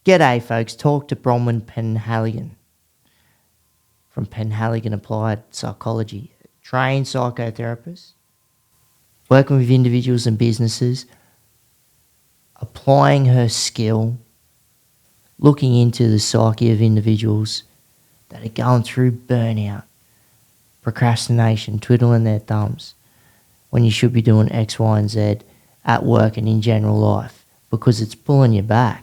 G'day folks, talk to Bronwyn Penhaligon from Penhaligon Applied Psychology, trained psychotherapist, working with individuals and businesses, applying her skill, looking into the psyche of individuals that are going through burnout, procrastination, twiddling their thumbs, when you should be doing X, Y, and Z at work and in general life because it's pulling you back.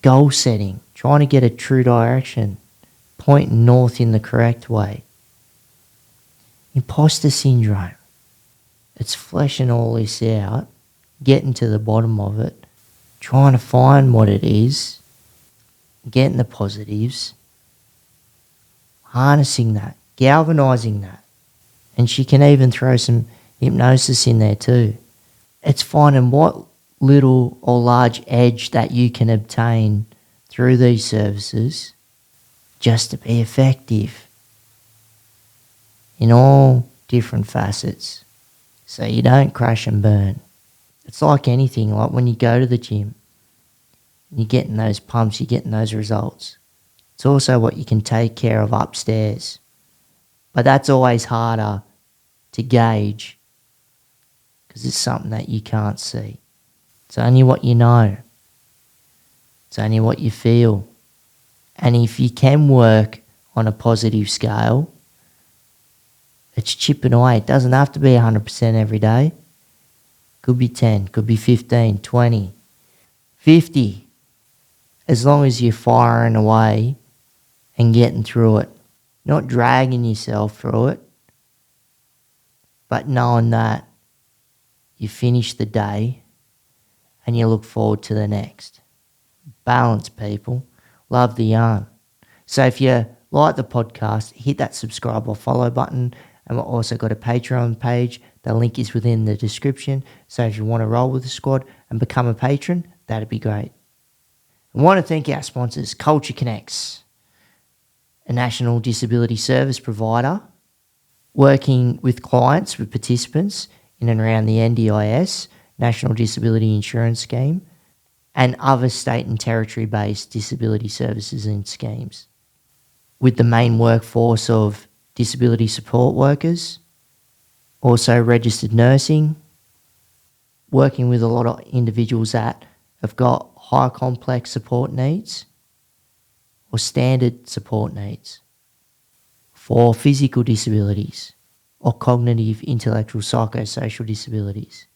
Goal setting, trying to get a true direction, pointing north in the correct way. Imposter syndrome. It's fleshing all this out, getting to the bottom of it, trying to find what it is, getting the positives, harnessing that, galvanizing that. And she can even throw some hypnosis in there too. It's finding what little or large edge that you can obtain through these services just to be effective in all different facets so you don't crash and burn. It's like anything, like when you go to the gym, you're getting those pumps, you're getting those results. It's also what you can take care of upstairs. But that's always harder to gauge because it's something that you can't see. It's only what you know. It's only what you feel. And if you can work on a positive scale, it's chipping away. It doesn't have to be 100% every day. Could be 10, could be 15, 20, 50. As long as you're firing away and getting through it. Not dragging yourself through it, but knowing that you finish the day and you look forward to the next. Balance, people. Love the yarn. So if you like the podcast, hit that subscribe or follow button. And we've also got a Patreon page. The link is within the description. So if you want to roll with the squad and become a patron, that'd be great. I want to thank our sponsors, Culture Connects, a national disability service provider working with clients, with participants in and around the NDIS, National Disability Insurance Scheme, and other state and territory-based disability services and schemes, with the main workforce of disability support workers, also registered nursing, working with a lot of individuals that have got high complex support needs or standard support needs, for physical disabilities or cognitive, intellectual, psychosocial disabilities,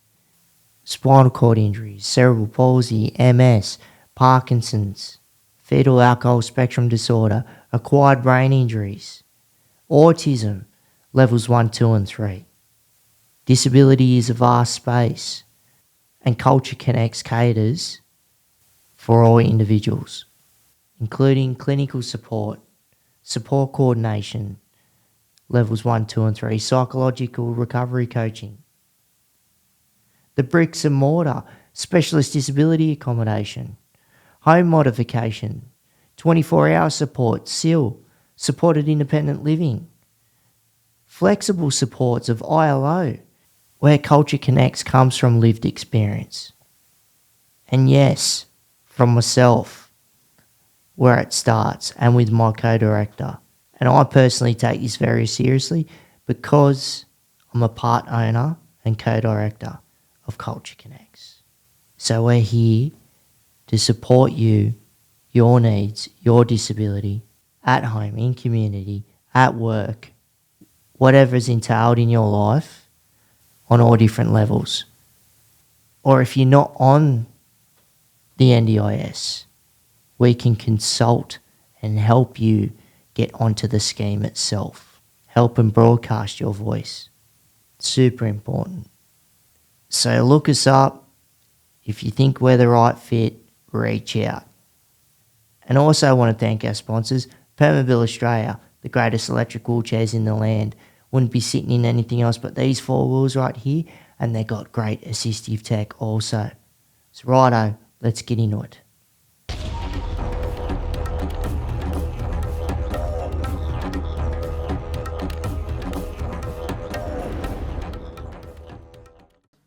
spinal cord injuries, cerebral palsy, MS, Parkinson's, fetal alcohol spectrum disorder, acquired brain injuries, autism, levels 1, 2 and 3. Disability is a vast space, and Culture Connects caters for all individuals, including clinical support, support coordination, levels 1, 2 and 3, psychological recovery coaching, the bricks and mortar, specialist disability accommodation, home modification, 24-hour support, SIL, supported independent living, flexible supports of ILO, where Culture Connects comes from lived experience. And yes, from myself, where it starts, and with my co-director. And I personally take this very seriously because I'm a part owner and co-director of Culture Connects. So we're here to support you, your needs, your disability, at home, in community, at work, whatever's entailed in your life on all different levels. Or if you're not on the NDIS, we can consult and help you get onto the scheme itself. Help and broadcast your voice. Super important. So look us up. If you think we're the right fit, reach out. And also I want to thank our sponsors, Permobil Australia, the greatest electric wheelchairs in the land. Wouldn't be sitting in anything else but these four wheels right here, and they got great assistive tech also. So righto, let's get into it.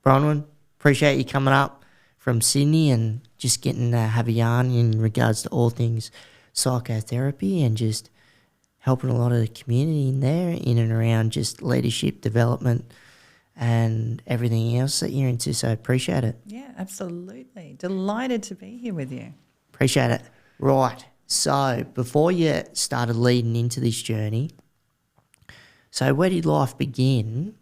Bronwyn, appreciate you coming up from Sydney and just getting to have a yarn in regards to all things psychotherapy and just helping a lot of the community in there in and around just leadership development and everything else that you're into. So appreciate it. Yeah, absolutely. Delighted to be here with you. Appreciate it. Right. So before you started leading into this journey, so where did life begin?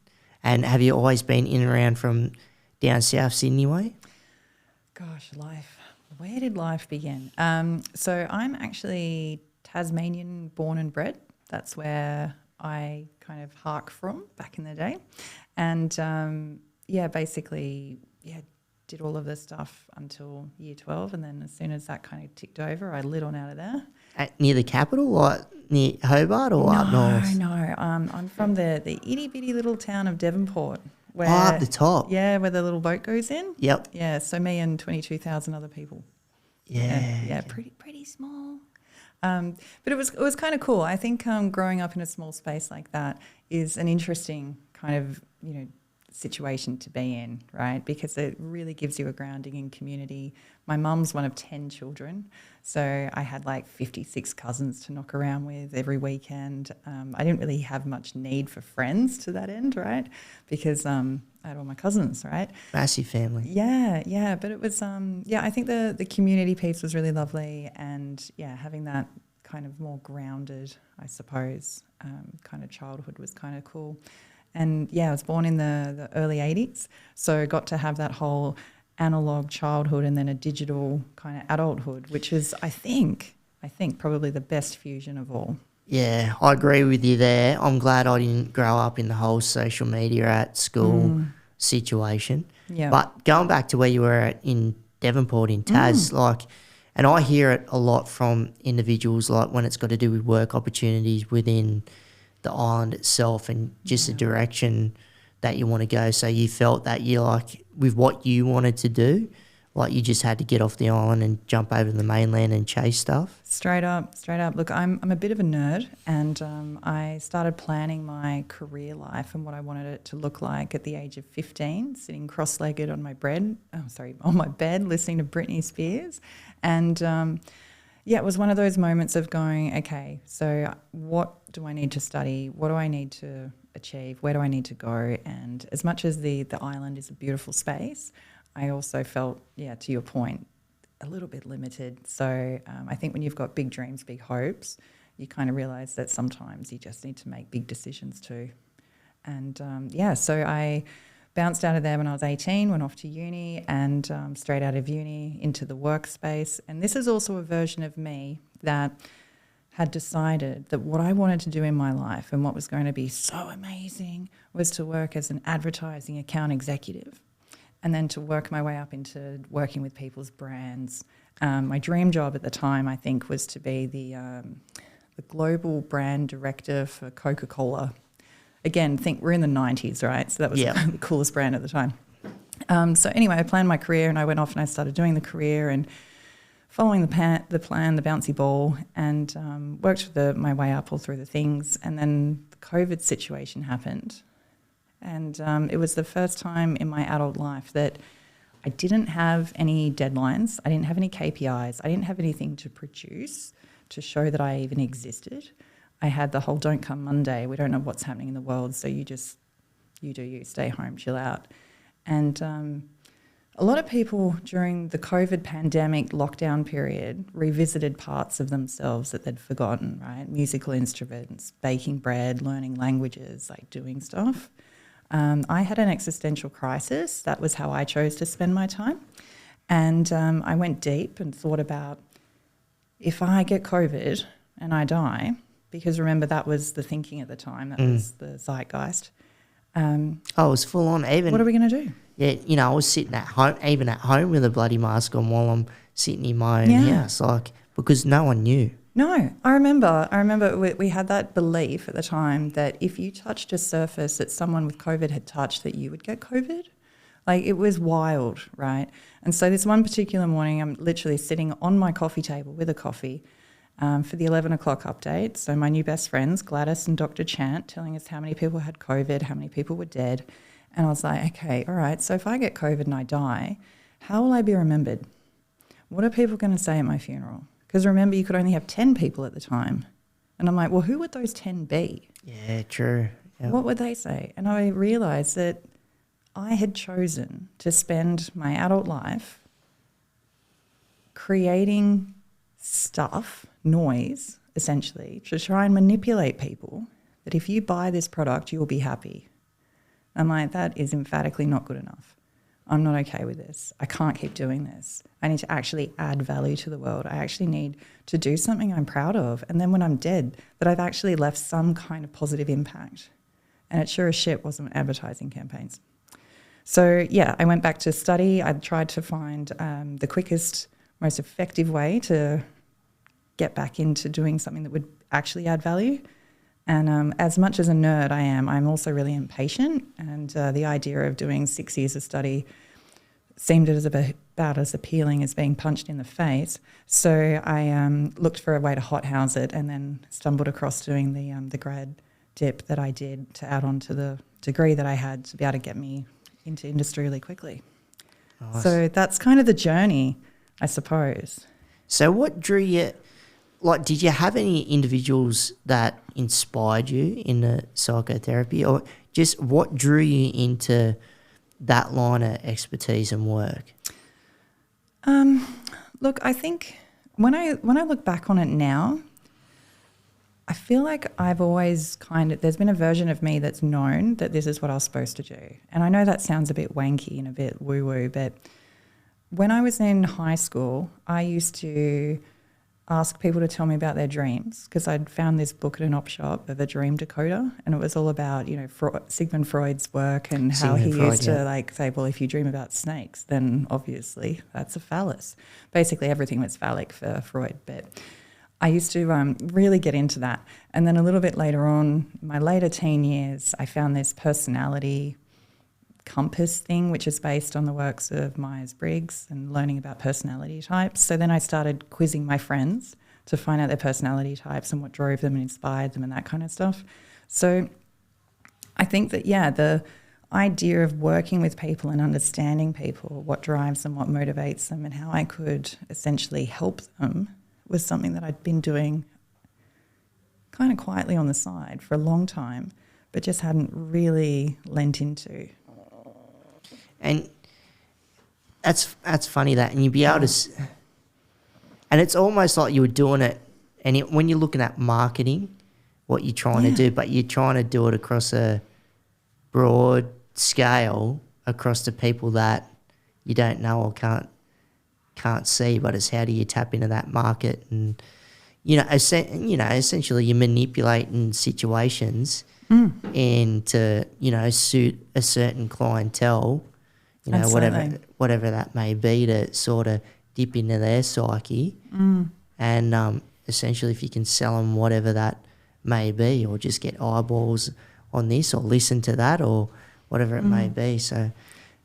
And have you always been in and around from down south Sydney way? Gosh, life. Where did life begin? So I'm actually Tasmanian born and bred. That's where I kind of hark from back in the day. And basically, did all of this stuff until year 12. And then as soon as that kind of ticked over, I lit on out of there. Near the capital, like near Hobart or up north? No. I'm from the itty bitty little town of Devonport. Where, up the top. Yeah, where the little boat goes in. Yep. Yeah, so me and 22,000 other people. Yeah. Pretty small. But it was kind of cool. I think growing up in a small space like that is an interesting kind of, situation to be in, right? Because it really gives you a grounding in community. My mum's one of 10 children, so I had like 56 cousins to knock around with every weekend. I didn't really have much need for friends to that end, right? Because I had all my cousins, right? Massive family. Yeah. But it was, I think the community piece was really lovely, and having that kind of more grounded, I suppose, kind of childhood was kind of cool. And I was born in the early 80s, so got to have that whole analog childhood and then a digital kind of adulthood, which is, I think probably the best fusion of all. Yeah, I agree with you there. I'm glad I didn't grow up in the whole social media at school situation. Yeah. But going back to where you were at in Devonport in Tas, and I hear it a lot from individuals, like when it's got to do with work opportunities within the island itself and just the direction that you want to go. So you felt that you with what you wanted to do, like you just had to get off the island and jump over to the mainland and chase stuff? Straight up. Look, I'm a bit of a nerd, and I started planning my career life and what I wanted it to look like at the age of 15, sitting cross-legged on my bed, listening to Britney Spears. And it was one of those moments of going, okay, so what do I need to study? What do I need to achieve? Where do I need to go? And as much as the island is a beautiful space, I also felt, to your point, a little bit limited. So I think when you've got big dreams, big hopes, you kind of realise that sometimes you just need to make big decisions too. And so I bounced out of there when I was 18, went off to uni, and straight out of uni into the workspace. And this is also a version of me that had decided that what I wanted to do in my life and what was going to be so amazing was to work as an advertising account executive, and then to work my way up into working with people's brands. My dream job at the time, I think, was to be the global brand director for Coca-Cola. Again, think we're in the 90s, right? So that was the coolest brand at the time. So anyway, I planned my career, and I went off and I started doing the career and following the plan, the bouncy ball, and worked my way up all through the things. And then the COVID situation happened. And it was the first time in my adult life that I didn't have any deadlines. I didn't have any KPIs. I didn't have anything to produce to show that I even existed. I had the whole don't come Monday. We don't know what's happening in the world, so you do you, stay home, chill out. And a lot of people during the COVID pandemic lockdown period revisited parts of themselves that they'd forgotten, right? Musical instruments, baking bread, learning languages, like doing stuff. I had an existential crisis. That was how I chose to spend my time. And I went deep and thought about, if I get COVID and I die, because remember that was the thinking at the time, that was the zeitgeist. It was full on. Even what are we going to do? Yeah, I was sitting at home with a bloody mask on while I'm sitting in my own house, because no one knew. No, I remember we had that belief at the time that if you touched a surface that someone with COVID had touched, that you would get COVID. Like, it was wild, right? And so this one particular morning, I'm literally sitting on my coffee table with a coffee for the 11 o'clock update. So my new best friends, Gladys and Dr. Chant, telling us how many people had COVID, how many people were dead. And I was like, okay, all right, so if I get COVID and I die, how will I be remembered? what are people going to say at my funeral? Because remember, you could only have 10 people at the time. And I'm like, well, who would those 10 be? Yeah, true. Yep. What would they say? And I realised that I had chosen to spend my adult life creating stuff, noise, essentially, to try and manipulate people that if you buy this product, you'll be happy. I'm like, that is emphatically not good enough. I'm not okay with this. I can't keep doing this. I need to actually add value to the world. I actually need to do something I'm proud of. And then when I'm dead, that I've actually left some kind of positive impact. And it sure as shit wasn't advertising campaigns. So, yeah, I went back to study. I tried to find the quickest, most effective way to get back into doing something that would actually add value. And as much as a nerd I am, I'm also really impatient. And the idea of doing 6 years of study seemed about as appealing as being punched in the face. So I looked for a way to hothouse it and then stumbled across doing the grad dip that I did to add on to the degree that I had to be able to get me into industry really quickly. Nice. So that's kind of the journey, I suppose. So what drew you, like, did you have any individuals that inspired you in the psychotherapy, or just what drew you into that line of expertise and work? Look, I think when I look back on it now, I feel like I've always there's been a version of me that's known that this is what I was supposed to do. And I know that sounds a bit wanky and a bit woo-woo, but when I was in high school, I used to ask people to tell me about their dreams because I'd found this book at an op shop of a dream decoder, and it was all about, Sigmund Freud's work and how he used to say, well, if you dream about snakes, then obviously that's a phallus. Basically everything was phallic for Freud, but I used to really get into that. And then a little bit later on, my later teen years, I found this personality compass thing, which is based on the works of Myers-Briggs and learning about personality types. So then I started quizzing my friends to find out their personality types and what drove them and inspired them and that kind of stuff. So I think that, the idea of working with people and understanding people, what drives them, what motivates them, and how I could essentially help them was something that I'd been doing kind of quietly on the side for a long time, but just hadn't really lent into. And that's funny that, and you'd be able to, and it's almost like you were doing it, and when you're looking at marketing, what you're trying to do, but you're trying to do it across a broad scale, across the people that you don't know or can't see, but it's how do you tap into that market, and essentially you're manipulating situations and to suit a certain clientele. Whatever that may be, to sort of dip into their psyche, and essentially if you can sell them whatever that may be, or just get eyeballs on this, or listen to that, or whatever it may be. So,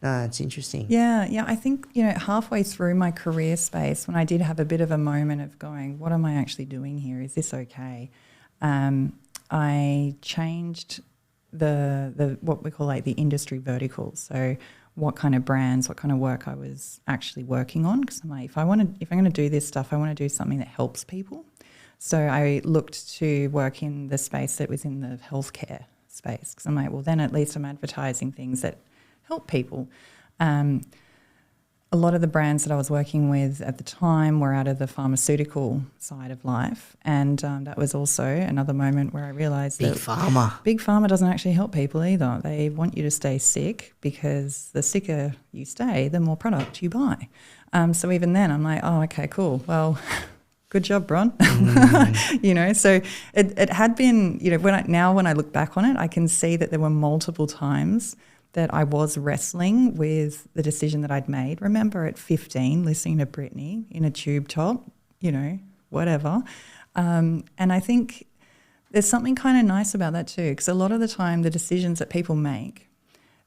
no, it's interesting. Yeah. I think halfway through my career space, when I did have a bit of a moment of going, what am I actually doing here? Is this okay? I changed the what we call the industry verticals. So what kind of brands, what kind of work I was actually working on. Because I'm like, if I'm going to do this stuff, I want to do something that helps people. So I looked to work in the space that was in the healthcare space. Because I'm like, well, then at least I'm advertising things that help people. A lot of the brands that I was working with at the time were out of the pharmaceutical side of life. And that was also another moment where I realised that Big Pharma doesn't actually help people either. They want you to stay sick because the sicker you stay, the more product you buy. So even then I'm like, oh, okay, cool. Well, good job, Bron. So it had been, when I look back on it, I can see that there were multiple times that I was wrestling with the decision that I'd made. Remember at 15, listening to Britney in a tube top, whatever. And I think there's something kind of nice about that too, because a lot of the time the decisions that people make,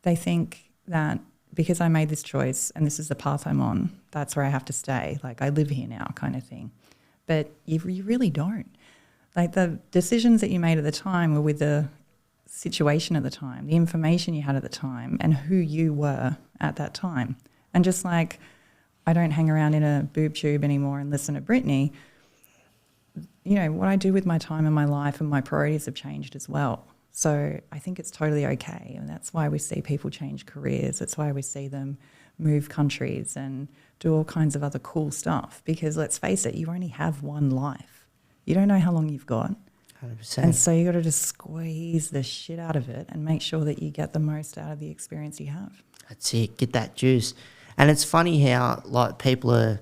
they think that because I made this choice and this is the path I'm on, that's where I have to stay. Like I live here now kind of thing. But you really don't. Like the decisions that you made at the time were with the situation at the time, the information you had at the time, and who you were at that time. And just like I don't hang around in a boob tube anymore and listen to Britney. You know, what I do with my time and my life and my priorities have changed as well. So I think it's totally okay. And that's why we see people change careers. That's why we see them move countries and do all kinds of other cool stuff. Because let's face it, you only have one life. You don't know how long you've got. 100%. And so you got to just squeeze the shit out of it and make sure that you get the most out of the experience you have. That's it. Get that juice. And it's funny how like people are,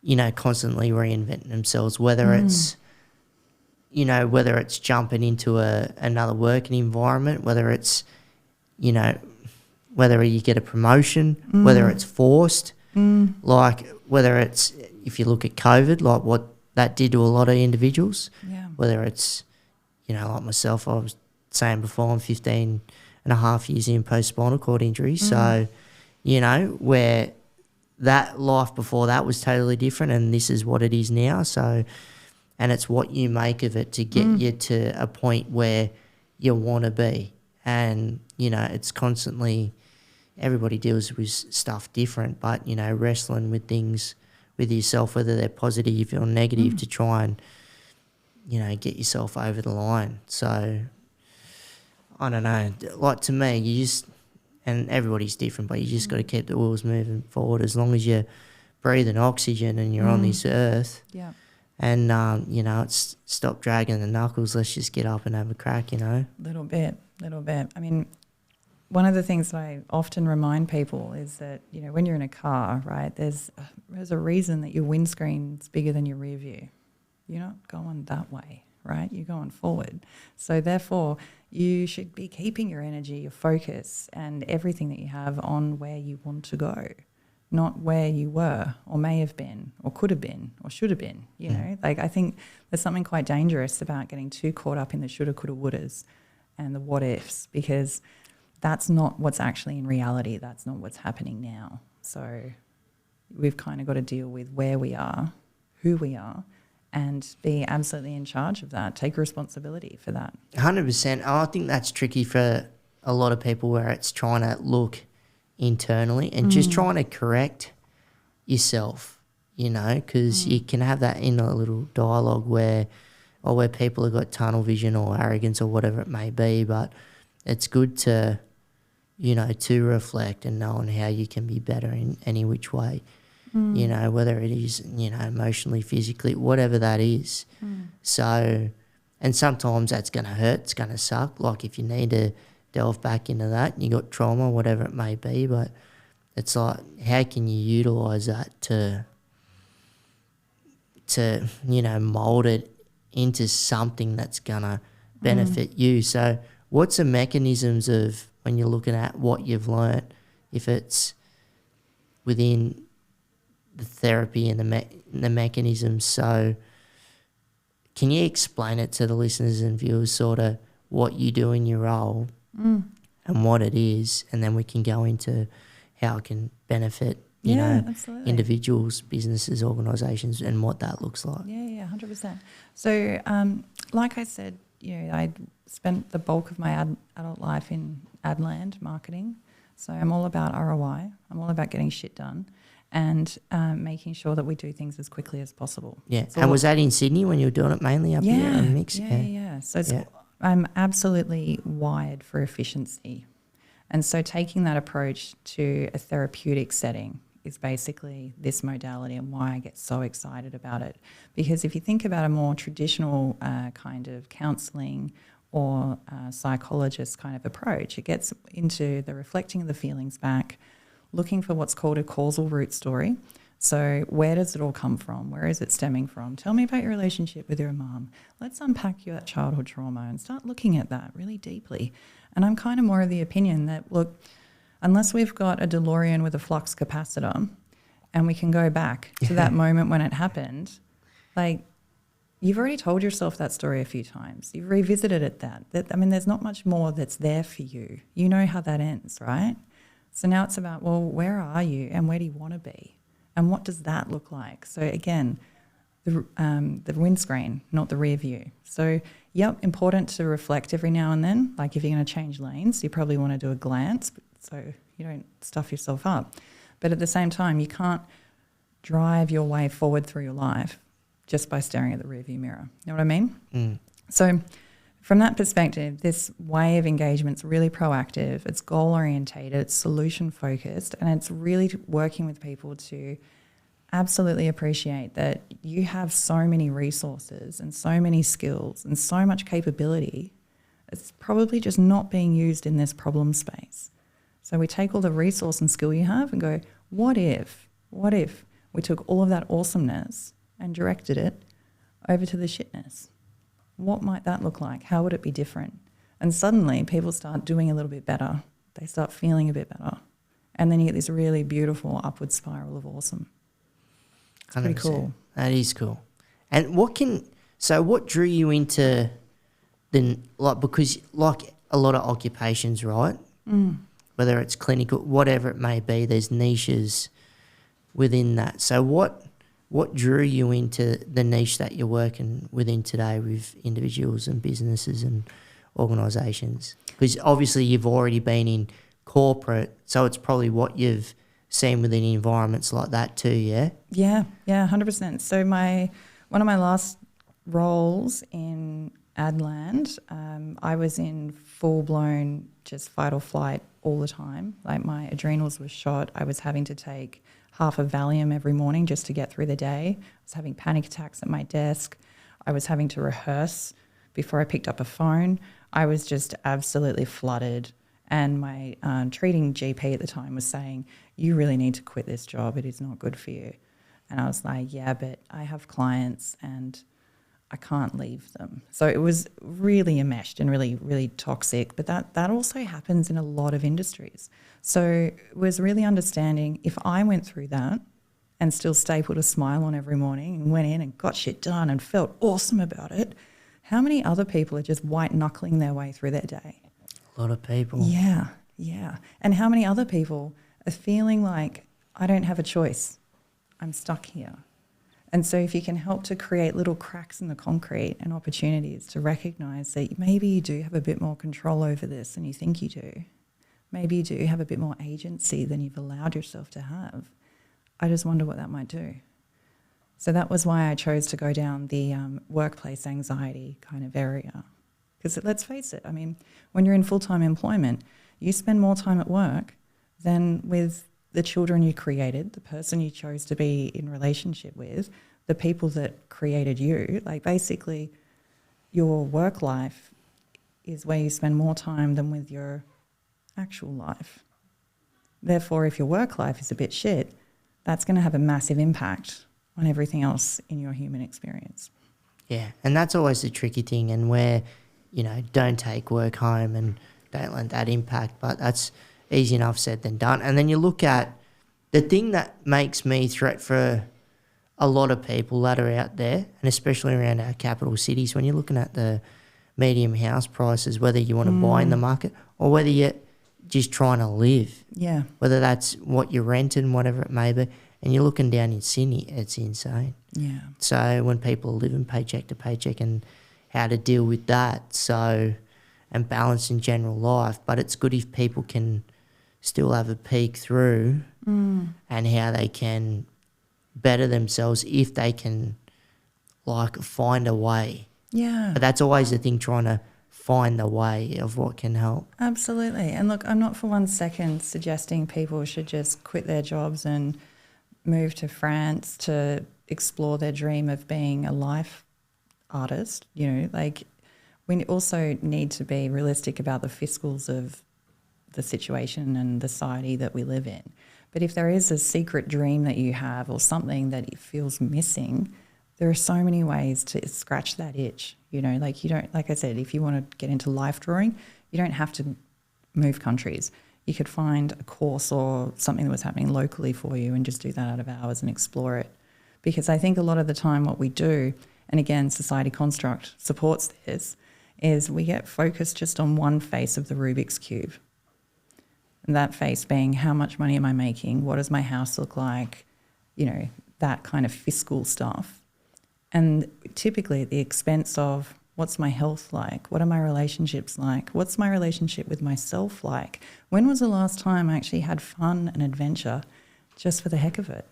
you know, constantly reinventing themselves, whether it's, you know, whether it's jumping into another working environment, whether it's, you know, whether you get a promotion, whether it's forced, like whether it's, if you look at COVID, like what that did to a lot of individuals, whether it's, you know, like myself, I was saying before, I'm 15 and a half years in post-spinal cord injury. So, you know, where that life before that was totally different and this is what it is now. So, and it's what you make of it to get you to a point where you want to be. And, you know, it's constantly, everybody deals with stuff different, but, you know, wrestling with things with yourself, whether they're positive or negative, to try and, you know, get yourself over the line. So, I don't know, like to me, you just, and everybody's different, but you just got to keep the wheels moving forward as long as you're breathing oxygen and you're on this earth. Yeah. And, you know, it's stop dragging the knuckles. Let's just get up and have a crack, you know. Little bit. I mean, one of the things that I often remind people is that, you know, when you're in a car, right, there's a reason that your windscreen's bigger than your rear view. You're not going that way, right? You're going forward. So therefore, you should be keeping your energy, your focus, and everything that you have on where you want to go, not where you were or may have been or could have been or should have been, you know. Like I think there's something quite dangerous about getting too caught up in the shoulda, coulda, wouldas and the what ifs, because that's not what's actually in reality. That's not what's happening now. So we've kind of got to deal with where we are, who we are, and be absolutely in charge of that. Take responsibility for that. 100%. I think that's tricky for a lot of people where it's trying to look internally and just trying to correct yourself, you know, because you can have that inner little dialogue where people have got tunnel vision or arrogance or whatever it may be, but it's good to, you know, to reflect and knowing how you can be better in any which way, you know, whether it is, you know, emotionally, physically, whatever that is. So, and sometimes that's going to hurt, it's going to suck, like if you need to delve back into that and you got trauma, whatever it may be, but it's like, how can you utilise that to, you know, mould it into something that's going to benefit you. So what's the mechanisms of when you're looking at what you've learnt, if it's within the therapy and the mechanisms? So can you explain it to the listeners and viewers, sort of what you do in your role and what it is, and then we can go into how it can benefit, you know, absolutely. individuals, businesses, organisations, and what that looks like. Yeah, 100%. So like I said, you know, I spent the bulk of my adult life in ad land marketing. So I'm all about ROI. I'm all about getting shit done and making sure that we do things as quickly as possible. Yeah. And was that in Sydney when you were doing it mainly up here in Mix? Yeah. So I'm absolutely wired for efficiency. And so taking that approach to a therapeutic setting is basically this modality and why I get so excited about it. Because if you think about a more traditional kind of counselling or psychologist kind of approach, it gets into the reflecting of the feelings back, looking for what's called a causal root story. So where does it all come from? Where is it stemming from? Tell me about your relationship with your mum. Let's unpack your childhood trauma and start looking at that really deeply. And I'm kind of more of the opinion that, look, unless we've got a DeLorean with a flux capacitor and we can go back to that moment when it happened, like, you've already told yourself that story a few times. You've revisited it I mean, there's not much more that's there for you. You know how that ends, right? So now it's about, well, where are you and where do you want to be? And what does that look like? So again, the windscreen, not the rear view. So, important to reflect every now and then. Like if you're going to change lanes, you probably want to do a glance so you don't stuff yourself up. But at the same time, you can't drive your way forward through your life just by staring at the rearview mirror. You know what I mean? Mm. So from that perspective, this way of engagement is really proactive, it's goal-orientated, it's solution-focused, and it's really working with people to absolutely appreciate that you have so many resources and so many skills and so much capability. It's probably just not being used in this problem space. So we take all the resource and skill you have and go, what if we took all of that awesomeness and directed it over to the shitness? What might that look like? How would it be different? And suddenly people start doing a little bit better. They start feeling a bit better. And then you get this really beautiful upward spiral of awesome. It's pretty 100%. cool. That is cool. And what drew you into because like a lot of occupations, right? Mm. Whether it's clinical, whatever it may be, there's niches within that. So what drew you into the niche that you're working within today with individuals and businesses and organisations? Because obviously you've already been in corporate, so it's probably what you've seen within environments like that too, yeah? Yeah, 100%. So one of my last roles in Adland, I was in full-blown just fight or flight all the time. Like my adrenals were shot. I was having to take half a Valium every morning just to get through the day. I was having panic attacks at my desk. I was having to rehearse before I picked up a phone. I was just absolutely flooded. And my treating GP at the time was saying, you really need to quit this job. It is not good for you. And I was like, yeah, but I have clients and I can't leave them. So it was really enmeshed and really, really toxic. But that also happens in a lot of industries. So it was really understanding if I went through that and still stapled a smile on every morning and went in and got shit done and felt awesome about it, how many other people are just white knuckling their way through their day? A lot of people. Yeah. And how many other people are feeling like, I don't have a choice. I'm stuck here. And so if you can help to create little cracks in the concrete and opportunities to recognise that maybe you do have a bit more control over this than you think you do. Maybe you do have a bit more agency than you've allowed yourself to have. I just wonder what that might do. So that was why I chose to go down the workplace anxiety kind of area. Because let's face it, I mean, when you're in full-time employment, you spend more time at work than with the children you created, the person you chose to be in relationship with, the people that created you. Like basically your work life is where you spend more time than with your actual life. Therefore, if your work life is a bit shit, that's going to have a massive impact on everything else in your human experience. Yeah, and that's always the tricky thing, and where, don't take work home and don't let that impact, but that's easy enough said than done. And then you look at the thing that makes me threat for a lot of people that are out there, and especially around our capital cities, when you're looking at the medium house prices, whether you want to buy in the market or whether you're just trying to live. Yeah. Whether that's what you're renting, whatever it may be, and you're looking down in Sydney, it's insane. Yeah. So when people are living paycheck to paycheck and how to deal with that, and balance in general life, but it's good if people can still have a peek through and how they can better themselves if they can find a way. Yeah. But that's always the thing, trying to find the way of what can help. Absolutely. And look, I'm not for 1 second suggesting people should just quit their jobs and move to France to explore their dream of being a life artist. We also need to be realistic about the fiscals of the situation and the society that we live in. But if there is a secret dream that you have or something that it feels missing, there are so many ways to scratch that itch. You don't, like I said, if you want to get into life drawing, you don't have to move countries. You could find a course or something that was happening locally for you and just do that out of hours and explore it. Because I think a lot of the time what we do, and again, society construct supports this, is we get focused just on one face of the Rubik's Cube. And that face being, how much money am I making? What does my house look like? That kind of fiscal stuff. And typically at the expense of, what's my health like? What are my relationships like? What's my relationship with myself like? When was the last time I actually had fun and adventure just for the heck of it?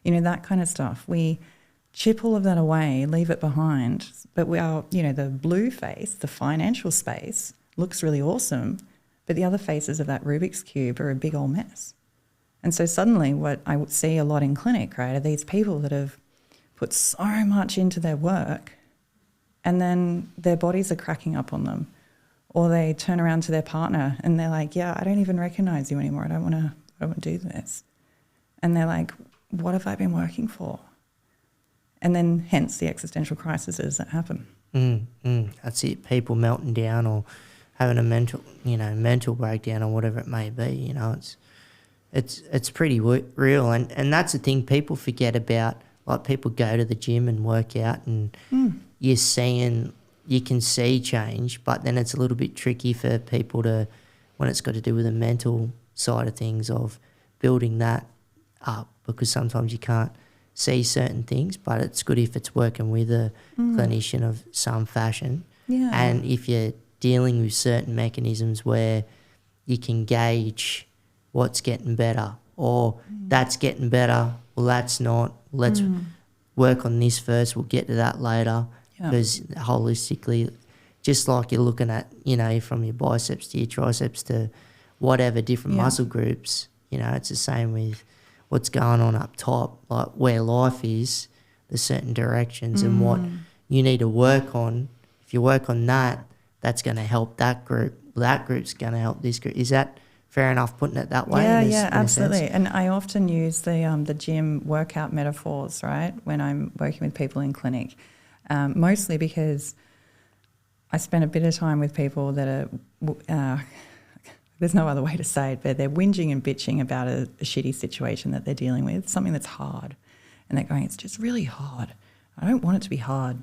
that kind of stuff. We chip all of that away, leave it behind, but the blue face, the financial space, looks really awesome, but the other faces of that Rubik's Cube are a big old mess. And so suddenly what I would see a lot in clinic, right, are these people that have put so much into their work and then their bodies are cracking up on them. Or they turn around to their partner and they're like, yeah, I don't even recognize you anymore. I don't want to do this. And they're like, what have I been working for? And then hence the existential crises that happen. That's it. People melting down or having a mental breakdown or whatever it may be. It's pretty real. And that's the thing people forget about. Like people go to the gym and work out and you can see change, but then it's a little bit tricky for people when it's got to do with the mental side of things of building that up, because sometimes you can't see certain things, but it's good if it's working with a clinician of some fashion. Yeah. And if you're dealing with certain mechanisms where you can gauge what's getting better or that's getting better, well, that's not. Let's work on this first. We'll get to that later. Because holistically, just like you're looking at, from your biceps to your triceps to whatever different muscle groups, it's the same with what's going on up top, like where life is, there's certain directions and what you need to work on. If you work on that, that's going to help that group. That group's going to help this group. Is that fair enough putting it that way? Yeah, absolutely. And I often use the gym workout metaphors, right, when I'm working with people in clinic. Mostly because I spend a bit of time with people that are, there's no other way to say it, but they're whinging and bitching about a shitty situation that they're dealing with, something that's hard. And they're going, it's just really hard. I don't want it to be hard.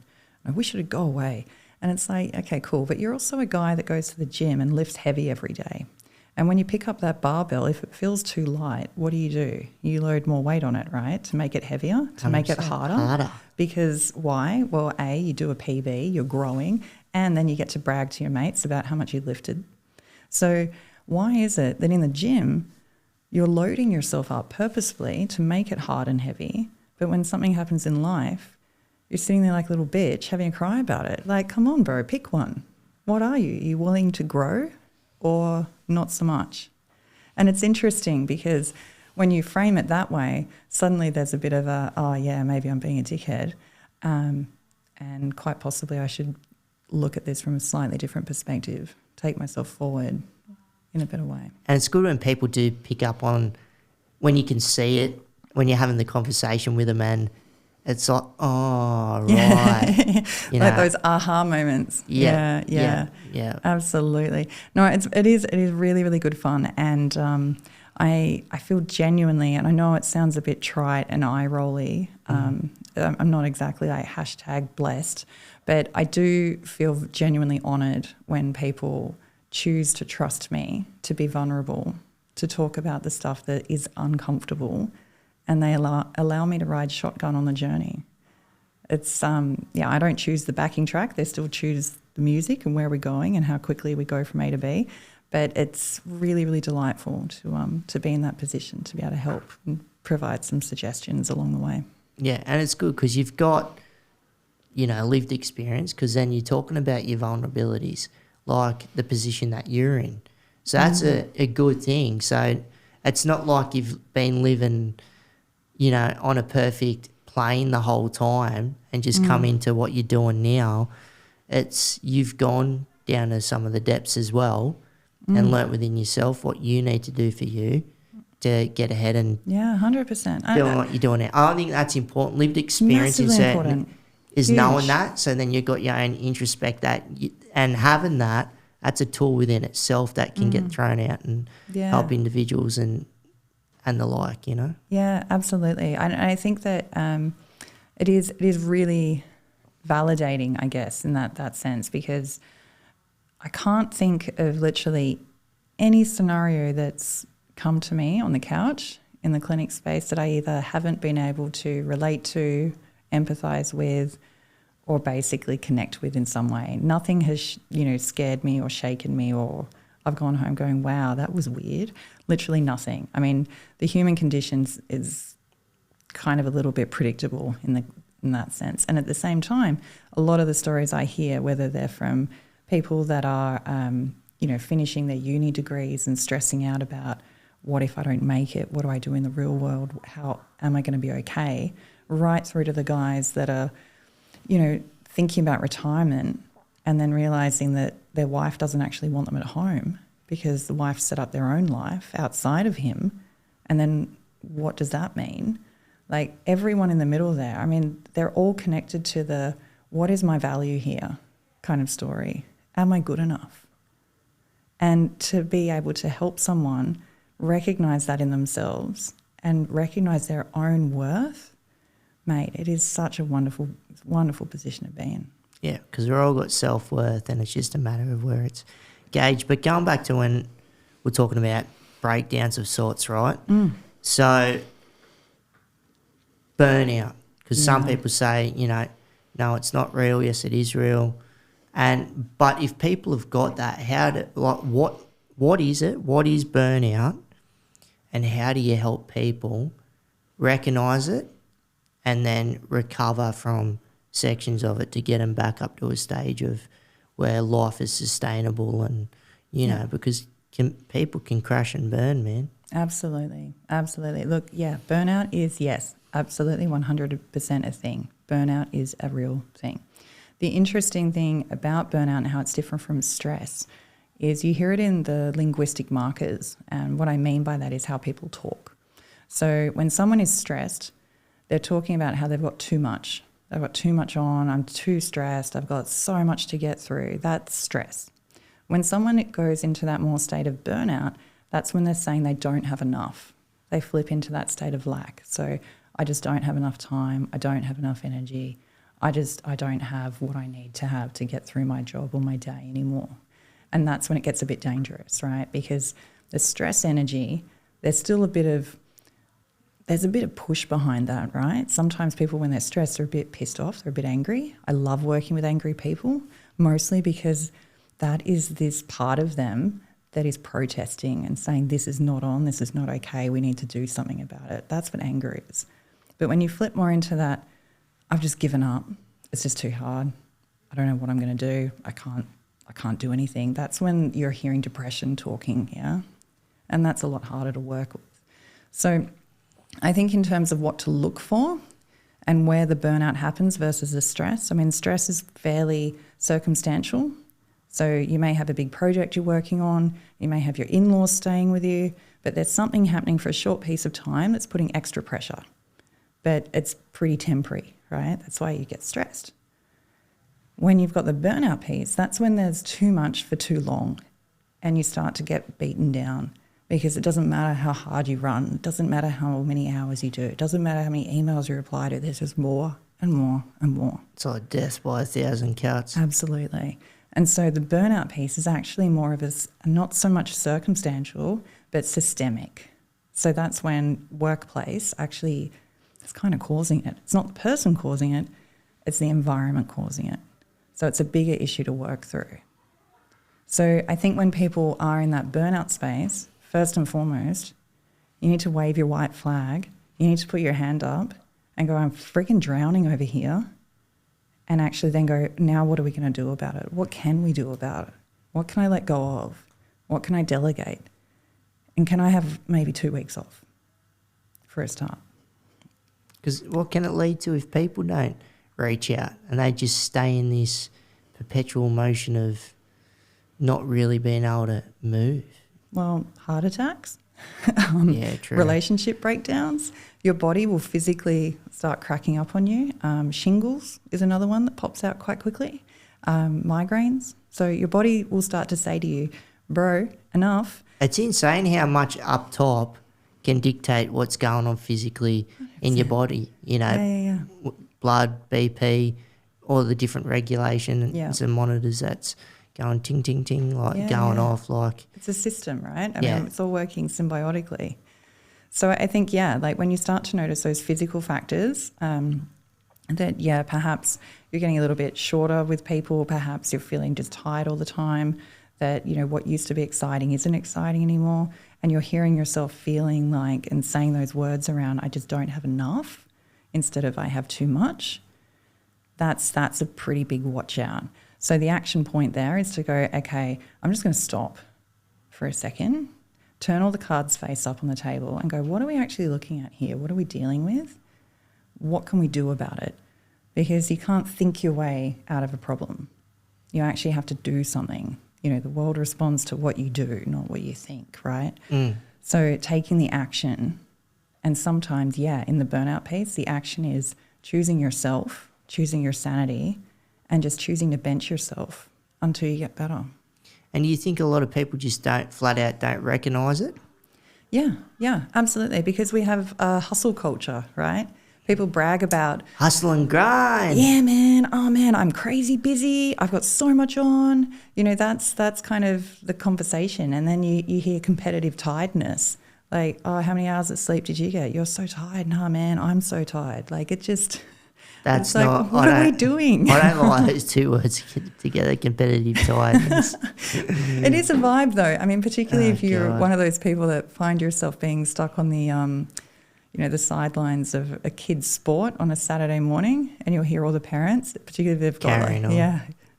I wish it would go away. And it's like, okay, cool. But you're also a guy that goes to the gym and lifts heavy every day. And when you pick up that barbell, if it feels too light, what do? You load more weight on it, right, to make it heavier, to make it harder. Because why? Well, A, you do a PB, you're growing, and then you get to brag to your mates about how much you lifted. So why is it that in the gym you're loading yourself up purposefully to make it hard and heavy, but when something happens in life, you're sitting there like a little bitch having a cry about it? Like, come on, bro, pick one. What are you? Are you willing to grow or not so much? And it's interesting because when you frame it that way, suddenly there's a bit of a, oh yeah, maybe I'm being a dickhead, and quite possibly I should look at this from a slightly different perspective, take myself forward in a better way. And it's good when people do pick up on, when you can see it, when you're having the conversation with them and it's like, oh, right. Like those aha moments. Yeah. Absolutely. No, it is really, really good fun. And I feel genuinely, and I know it sounds a bit trite and eye-rolly, I'm not exactly like #blessed, but I do feel genuinely honoured when people choose to trust me, to be vulnerable, to talk about the stuff that is uncomfortable, and they allow me to ride shotgun on the journey. It's, I don't choose the backing track. They still choose the music and where we're going and how quickly we go from A to B. But it's really, really delightful to be in that position, to be able to help and provide some suggestions along the way. Yeah, and it's good because you've got, lived experience, because then you're talking about your vulnerabilities, like the position that you're in. So that's a good thing. So it's not like you've been living, on a perfect plane the whole time and just come into what you're doing now. It's you've gone down to some of the depths as well and learnt within yourself what you need to do for you to get ahead and 100%. doing what you're doing now. I think that's important. Lived experience is knowing that. So then you've got your own introspect and having that, that's a tool within itself that can get thrown out and help individuals and the like, Yeah, absolutely. And I think that it is really validating, I guess, in that sense, because I can't think of literally any scenario that's come to me on the couch in the clinic space that I either haven't been able to relate to, empathise with, or basically connect with in some way. Nothing has, scared me or shaken me, or I've gone home going, wow, that was weird. Literally nothing. I mean, the human condition is kind of a little bit predictable in that sense. And at the same time, a lot of the stories I hear, whether they're from people that are, finishing their uni degrees and stressing out about what if I don't make it? What do I do in the real world? How am I going to be okay? Right through to the guys that are, thinking about retirement and then realising that their wife doesn't actually want them at home because the wife set up their own life outside of him. And then what does that mean? Like everyone in the middle there, I mean, they're all connected to the what is my value here kind of story. Am I good enough? And to be able to help someone recognise that in themselves and recognise their own worth, mate, it is such a wonderful, wonderful position to be in. Yeah, because we've all got self-worth and it's just a matter of where it's gauged. But going back to when we're talking about breakdowns of sorts, right? So burnout, because some people say, no, it's not real. Yes, it is real. But if people have got that, what is it? What is burnout? And how do you help people recognise it and then recover from sections of it to get them back up to a stage of where life is sustainable and, because people can crash and burn, man. Absolutely. Absolutely. Look, burnout is, absolutely 100% a thing. Burnout is a real thing. The interesting thing about burnout and how it's different from stress is you hear it in the linguistic markers. And what I mean by that is how people talk. So when someone is stressed, they're talking about how they've got too much. I've got too much on, I'm too stressed, I've got so much to get through. That's stress. When someone goes into that more state of burnout, that's when they're saying they don't have enough. They flip into that state of lack. So I just don't have enough time, I don't have enough energy, I don't have what I need to have to get through my job or my day anymore. And that's when it gets a bit dangerous, right? Because the stress energy, there's a bit of push behind that, right? Sometimes people, when they're stressed, they're a bit pissed off, they're a bit angry. I love working with angry people, mostly because that is this part of them that is protesting and saying, this is not on, this is not okay, we need to do something about it. That's what anger is. But when you flip more into that, I've just given up, it's just too hard, I don't know what I'm going to do, I can't do anything. That's when you're hearing depression talking, yeah? And that's a lot harder to work with. So I think in terms of what to look for and where the burnout happens versus the stress, I mean, stress is fairly circumstantial. So you may have a big project you're working on, you may have your in-laws staying with you, but there's something happening for a short piece of time that's putting extra pressure. But it's pretty temporary, right? That's why you get stressed. When you've got the burnout piece, that's when there's too much for too long and you start to get beaten down because it doesn't matter how hard you run, it doesn't matter how many hours you do, it doesn't matter how many emails you reply to, there's just more and more and more. It's like death by 1,000 cuts. Absolutely. And so the burnout piece is actually more of a, not so much circumstantial, but systemic. So that's when workplace actually is kind of causing it. It's not the person causing it, it's the environment causing it. So it's a bigger issue to work through. So I think when people are in that burnout space, first and foremost, you need to wave your white flag. You need to put your hand up and go, I'm freaking drowning over here. And actually then go, now what are we going to do about it? What can we do about it? What can I let go of? What can I delegate? And can I have maybe 2 weeks off for a start? Because what can it lead to if people don't reach out and they just stay in this perpetual motion of not really being able to move? Well, heart attacks, true. Relationship breakdowns. Your body will physically start cracking up on you. Shingles is another one that pops out quite quickly. Migraines. So your body will start to say to you, bro, enough. It's insane how much up top can dictate what's going on physically in your body. Blood, BP, all the different regulations and monitors that's going ting, ting, ting, going off. It's a system, right? I mean, it's all working symbiotically. So I think, like when you start to notice those physical factors, that, perhaps you're getting a little bit shorter with people, perhaps you're feeling just tired all the time, that, what used to be exciting isn't exciting anymore, and you're hearing yourself feeling like and saying those words around, I just don't have enough. instead of I have too much, that's a pretty big watch out. So the action point there is to go, okay, I'm just going to stop for a second, turn all the cards face up on the table and go, what are we actually looking at here? What are we dealing with? What can we do about it? Because you can't think your way out of a problem. You actually have to do something. You know, the world responds to what you do, not what you think, right? So taking the action, and sometimes, in the burnout piece, the action is choosing yourself, choosing your sanity, and just choosing to bench yourself until you get better. And do you think a lot of people just flat out don't recognise it? Yeah, absolutely. Because we have a hustle culture, right? People brag about hustle and grind. Yeah, man. Oh, man, I'm crazy busy. I've got so much on. You know, that's kind of the conversation. And then you hear competitive tiredness. Like, oh, how many hours of sleep did you get? You're so tired. Nah, man, I'm so tired. Like, it just... That's like, not... what are we doing? I don't like those two words together, competitive tiredness. It is a vibe, though. I mean, particularly if you're one of those people that find yourself being stuck on the... the sidelines of a kid's sport on a Saturday morning, and you'll hear all the parents, particularly if they've got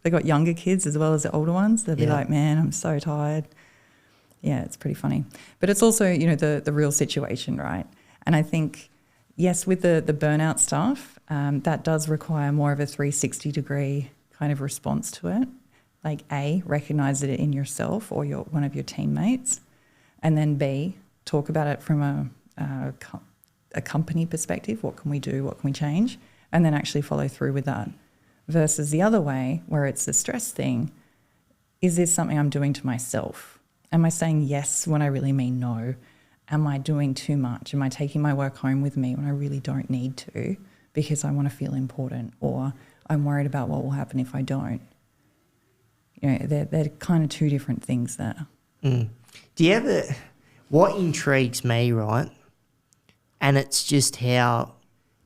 they've got younger kids as well as the older ones. They'll be like, "Man, I'm so tired." Yeah, it's pretty funny, but it's also the real situation, right? And I think yes, with the burnout stuff, that does require more of a 360-degree kind of response to it. Like A, recognize it in yourself or one of your teammates, and then B, talk about it from a company perspective. What can we do? What can we change? And then actually follow through with that. Versus the other way, where it's a stress thing, is this something I'm doing to myself? Am I saying yes when I really mean no? Am I doing too much? Am I taking my work home with me when I really don't need to because I want to feel important, or I'm worried about what will happen if I don't? They're kind of two different things there. Do you ever... What intrigues me, right, and it's just how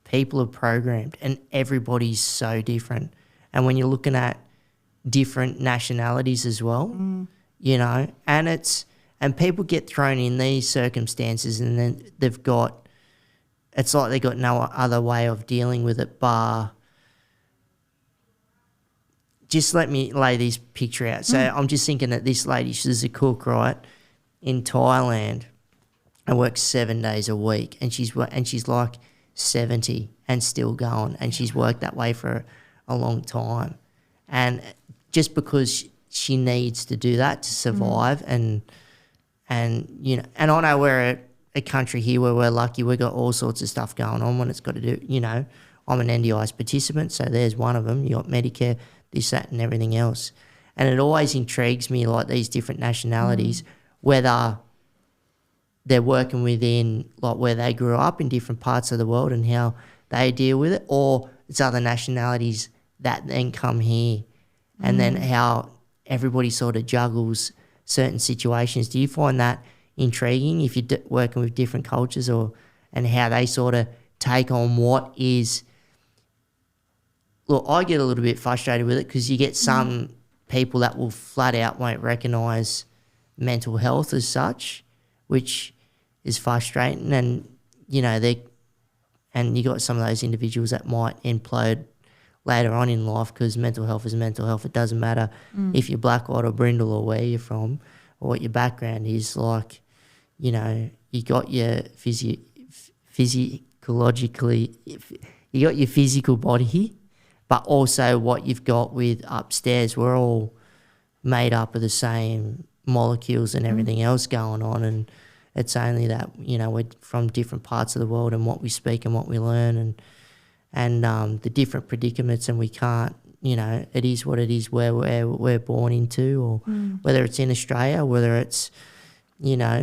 people are programmed, and everybody's so different. And when you're looking at different nationalities as well, and people get thrown in these circumstances, and then it's like they've got no other way of dealing with it bar. Just let me lay this picture out. So I'm just thinking that this lady, she's a cook, right, in Thailand, and works 7 days a week, and she's like 70 and still going, and she's worked that way for a long time, and just because she needs to do that to survive, and I know we're a country here where we're lucky, we've got all sorts of stuff going on when it's got to do, I'm an NDIS participant, so there's one of them. You got Medicare, this, that, and everything else, and it always intrigues me, like these different nationalities, whether they're working within, like, where they grew up in different parts of the world and how they deal with it, or it's other nationalities that then come here, and then how everybody sort of juggles certain situations. Do you find that intriguing if you're working with different cultures, and how they sort of take on what is... Look, I get a little bit frustrated with it because you get some people that will flat out won't recognise mental health as such, which is frustrating, and you got some of those individuals that might implode later on in life because mental health is mental health. It doesn't matter if you're black, white or brindle or where you're from or what your background is. Like, you got your physiologically, you got your physical body, but also what you've got with upstairs. We're all made up of the same molecules and everything else going on, and it's only that we're from different parts of the world, and what we speak and what we learn, and the different predicaments, and we can't, it is what it is where we're born into, or whether it's in Australia, whether it's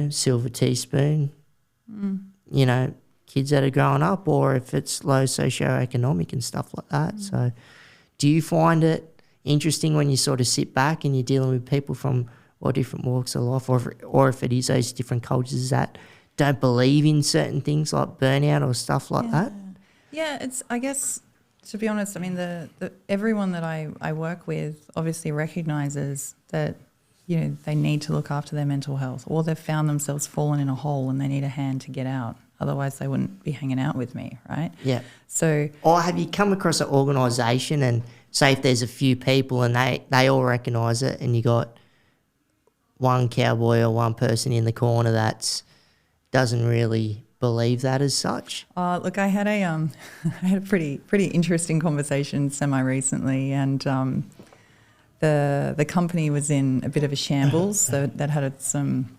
silver teaspoon, kids that are growing up, or if it's low socioeconomic and stuff like that. So do you find it interesting when you sort of sit back and you're dealing with people from or different walks of life, or if it is those different cultures that don't believe in certain things like burnout or stuff like that? Yeah, it's, I guess, to be honest, I mean, the everyone that I work with obviously recognises that, they need to look after their mental health, or they've found themselves fallen in a hole and they need a hand to get out. Otherwise, they wouldn't be hanging out with me, right? Yeah. So, Or have you come across an organisation and say if there's a few people and they all recognise it and you got one cowboy or one person in the corner that doesn't really believe that as such? look, I had a I had a pretty interesting conversation semi-recently, and the company was in a bit of a shambles. That had some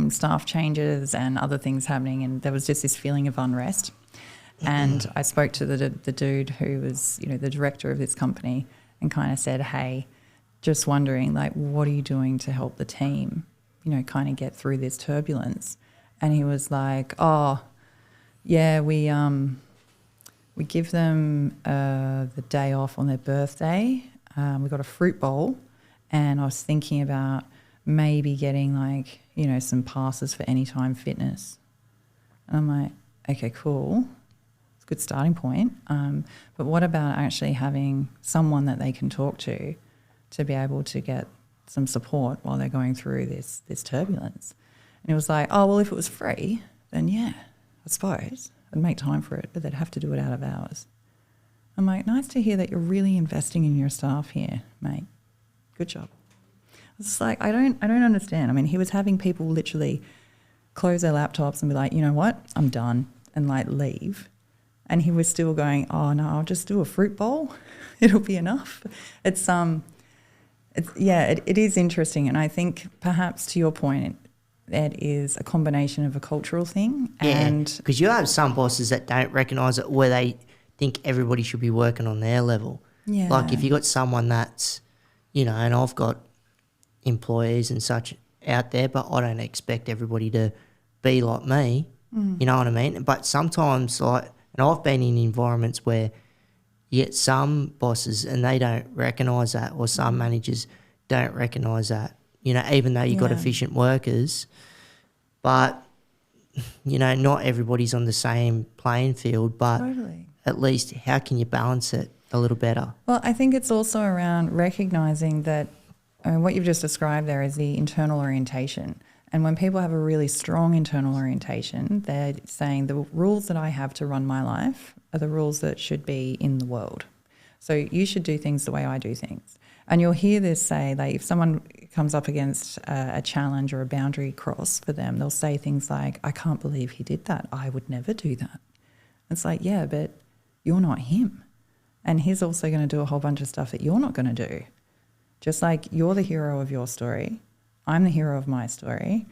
staff changes and other things happening, and there was just this feeling of unrest. And I spoke to the dude who was, the director of this company, and kind of said, hey, just wondering, like, what are you doing to help the team, kind of get through this turbulence? And he was like, oh, yeah, we give them the day off on their birthday. We got a fruit bowl, and I was thinking about maybe getting some passes for Anytime Fitness. And I'm like, okay, cool. It's a good starting point. But what about actually having someone that they can talk to be able to get some support while they're going through this turbulence? And it was like, oh, well, if it was free, then yeah, I suppose I'd make time for it, but they'd have to do it out of hours. I'm like, nice to hear that you're really investing in your staff here, mate. Good job. It's like, I don't understand. I mean, he was having people literally close their laptops and be like, you know what, I'm done, and leave. And he was still going, oh no, I'll just do a fruit bowl. It'll be enough. It is interesting. And I think perhaps to your point, that is a combination of a cultural thing. Yeah, because you have some bosses that don't recognise it, where they think everybody should be working on their level. Yeah. Like if you got someone that's, and I've got employees and such out there, but I don't expect everybody to be like me. You know what I mean? But sometimes, and I've been in environments where you get some bosses and they don't recognise that, or some managers don't recognise that, even though you've got efficient workers. But, not everybody's on the same playing field, but Totally. At least how can you balance it a little better? Well, I think it's also around recognising that what you've just described there is the internal orientation. And when people have a really strong internal orientation, they're saying the rules that I have to run my life are the rules that should be in the world. So you should do things the way I do things. And you'll hear this say, if someone comes up against a challenge or a boundary cross for them, they'll say things like, I can't believe he did that. I would never do that. It's like, yeah, but you're not him. And he's also going to do a whole bunch of stuff that you're not going to do. Just like you're the hero of your story, I'm the hero of my story.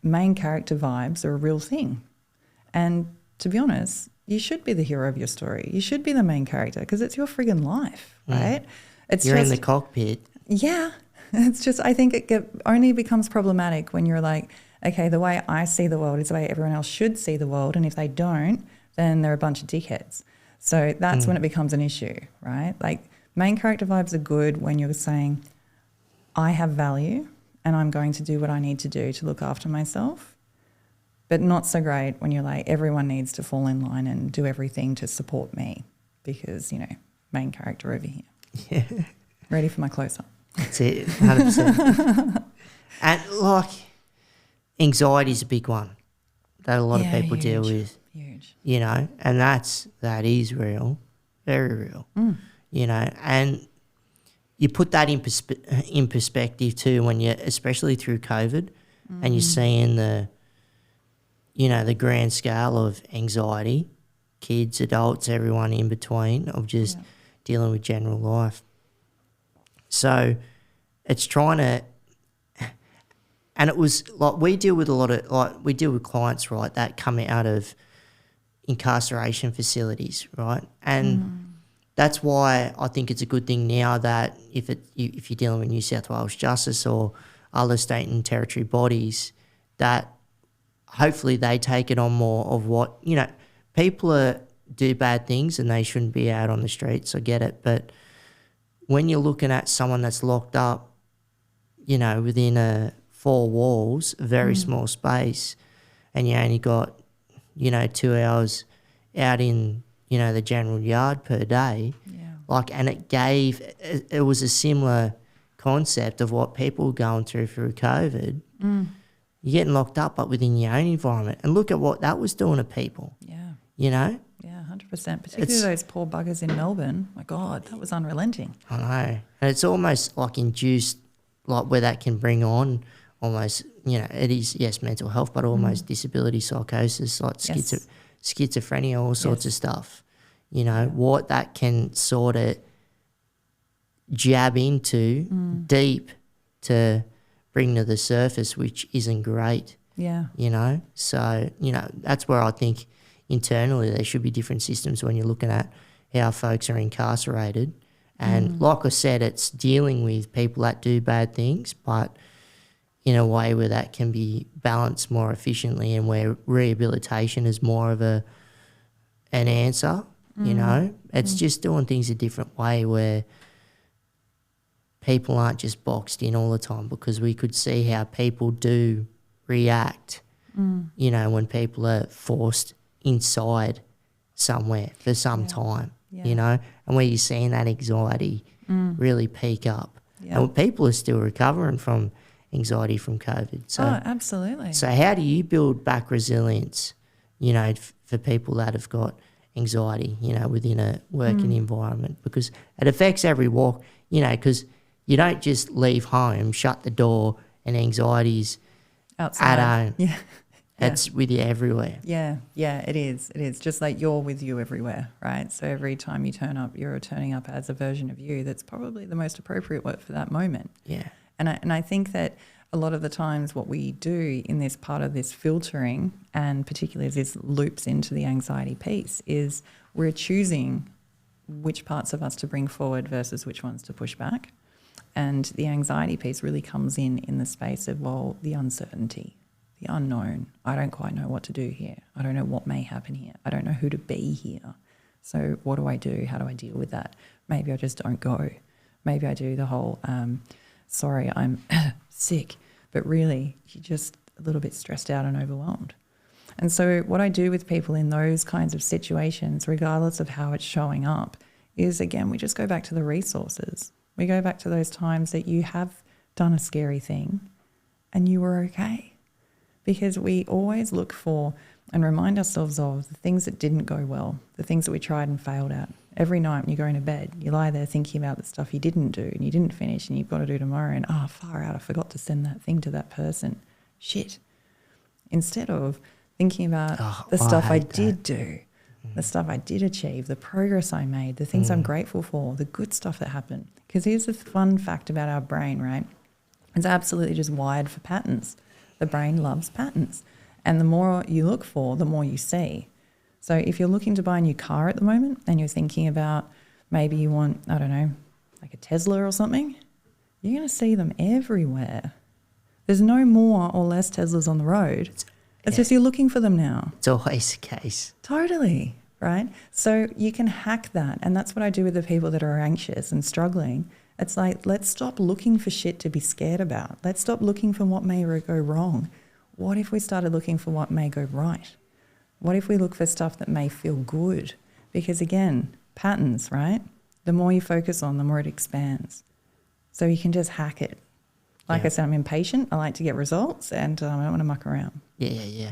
Main character vibes are a real thing. And to be honest, you should be the hero of your story. You should be the main character because it's your friggin' life, right? You're in the cockpit. Yeah. It's just, I think it only becomes problematic when you're like, okay, the way I see the world is the way everyone else should see the world. And if they don't, then they're a bunch of dickheads. So that's when it becomes an issue, right? Main character vibes are good when you're saying, I have value and I'm going to do what I need to do to look after myself. But not so great when you're like, everyone needs to fall in line and do everything to support me because, main character over here. Yeah. Ready for my close-up. That's it, 100%. And anxiety is a big one that a lot of people deal with. Huge. And that is real, very real. And you put that in perspective too when you, especially through COVID, and you're seeing the grand scale of anxiety, kids, adults, everyone in between, of just dealing with general life. So it's trying to, and it was we deal with clients, right, that come out of incarceration facilities, right? And that's why I think it's a good thing now that if you're dealing with New South Wales Justice or other state and territory bodies, that hopefully they take it on more of what, people do bad things and they shouldn't be out on the streets, I get it, but when you're looking at someone that's locked up, within 4 walls, a very small space, and you only got, 2 hours out in, the general yard per day, and it was a similar concept of what people were going through COVID. You're getting locked up, but within your own environment. And look at what that was doing to people. Yeah. You know? Yeah, 100%. Particularly those poor buggers in Melbourne. My God, that was unrelenting. I know. And it's almost like induced, like where that can bring on almost, you know, it is, yes, mental health, but almost disability psychosis, like schizophrenia, all sorts of stuff. You know, what that can sort of jab into deep to bring to the surface, which isn't great. Yeah. You know, so, you know, that's where I think internally there should be different systems when you're looking at how folks are incarcerated. And like I said, it's dealing with people that do bad things, but in a way where that can be balanced more efficiently and where rehabilitation is more of an answer, you know. It's just doing things a different way where people aren't just boxed in all the time, because we could see how people do react, you know, when people are forced inside somewhere for some time, you know, and where you're seeing that anxiety really peak up. And people are still recovering from anxiety from COVID. So, absolutely. So how do you build back resilience, you know, for people that have got anxiety, you know, within a working environment? Because it affects every walk, you know, because you don't just leave home, shut the door, and anxiety's outside at home. Yeah. It's with you everywhere. Yeah, it is. It is just like you're with you everywhere, right? So every time you turn up, you're turning up as a version of you that's probably the most appropriate one for that moment. Yeah. And I think that a lot of the times what we do in this part of this filtering, and particularly as this loops into the anxiety piece, is we're choosing which parts of us to bring forward versus which ones to push back. And the anxiety piece really comes in the space of, well, the uncertainty, the unknown. I don't quite know what to do here. I don't know what may happen here. I don't know who to be here. So what do I do? How do I deal with that? Maybe I just don't go. Maybe I do the whole, sorry, I'm sick, but really you're just a little bit stressed out and overwhelmed. And so what I do with people in those kinds of situations, regardless of how it's showing up, is, again, we just go back to the resources. We go back to those times that you have done a scary thing and you were okay. Because we always look for and remind ourselves of the things that didn't go well, the things that we tried and failed at. Every night when you're going to bed, you lie there thinking about the stuff you didn't do and you didn't finish and you've got to do tomorrow, and far out, I forgot to send that thing to that person. Shit. Instead of thinking about the stuff I did do, the stuff I did achieve, the progress I made, the things I'm grateful for, the good stuff that happened. Because here's the fun fact about our brain, right? It's absolutely just wired for patterns. The brain loves patterns. And the more you look for, the more you see. So if you're looking to buy a new car at the moment and you're thinking about maybe you want, I don't know, like a Tesla or something, you're going to see them everywhere. There's no more or less Teslas on the road. It's just you're looking for them now. It's always the case. Totally, right? So you can hack that. And that's what I do with the people that are anxious and struggling. It's like, let's stop looking for shit to be scared about. Let's stop looking for what may go wrong. What if we started looking for what may go right? What if we look for stuff that may feel good? Because again, patterns, right? The more you focus on, the more it expands. So you can just hack it. Like I said, I'm impatient. I like to get results, and I don't want to muck around. Yeah.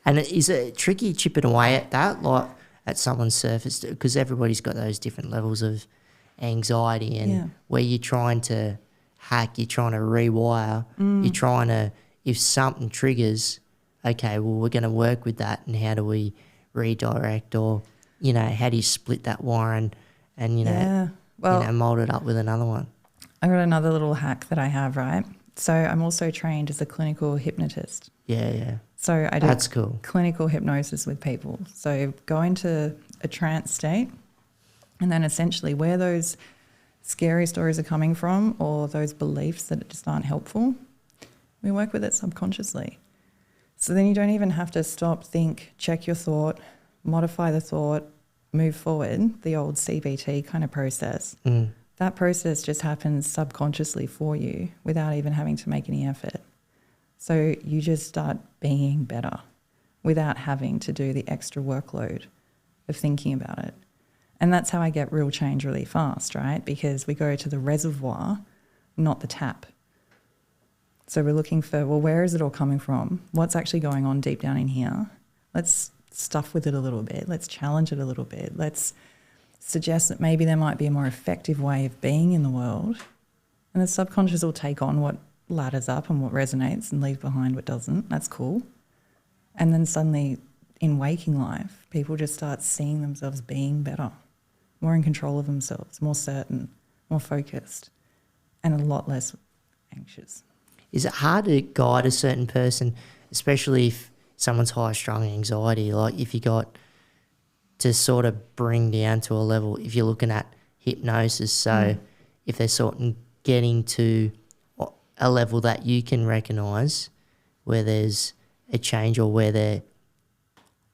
And is it tricky chipping away at that, like at someone's surface? Because everybody's got those different levels of anxiety, and where you're trying to hack, you're trying to rewire, you're trying to, if something triggers, okay, well, we're going to work with that, and how do we redirect, or, you know, how do you split that wire and you know, mold it up with another one? I got another little hack that I have, right? So I'm also trained as a clinical hypnotist. Yeah. So I do That's cool. Clinical hypnosis with people. So go into a trance state, and then essentially where those scary stories are coming from, or those beliefs that just aren't helpful, we work with it subconsciously. So then you don't even have to stop, think, check your thought, modify the thought, move forward, the old CBT kind of process. That process just happens subconsciously for you without even having to make any effort. So you just start being better without having to do the extra workload of thinking about it. And that's how I get real change really fast, right? Because we go to the reservoir, not the tap. So we're looking for, well, where is it all coming from? What's actually going on deep down in here? Let's stuff with it a little bit. Let's challenge it a little bit. Let's suggest that maybe there might be a more effective way of being in the world. And the subconscious will take on what ladders up and what resonates and leave behind what doesn't. That's cool. And then suddenly in waking life, people just start seeing themselves being better, more in control of themselves, more certain, more focused, and a lot less anxious. Is it hard to guide a certain person, especially if someone's high-strung anxiety? Like if you got to sort of bring down to a level, if you're looking at hypnosis, so if they're sort of getting to a level that you can recognise where there's a change or where they're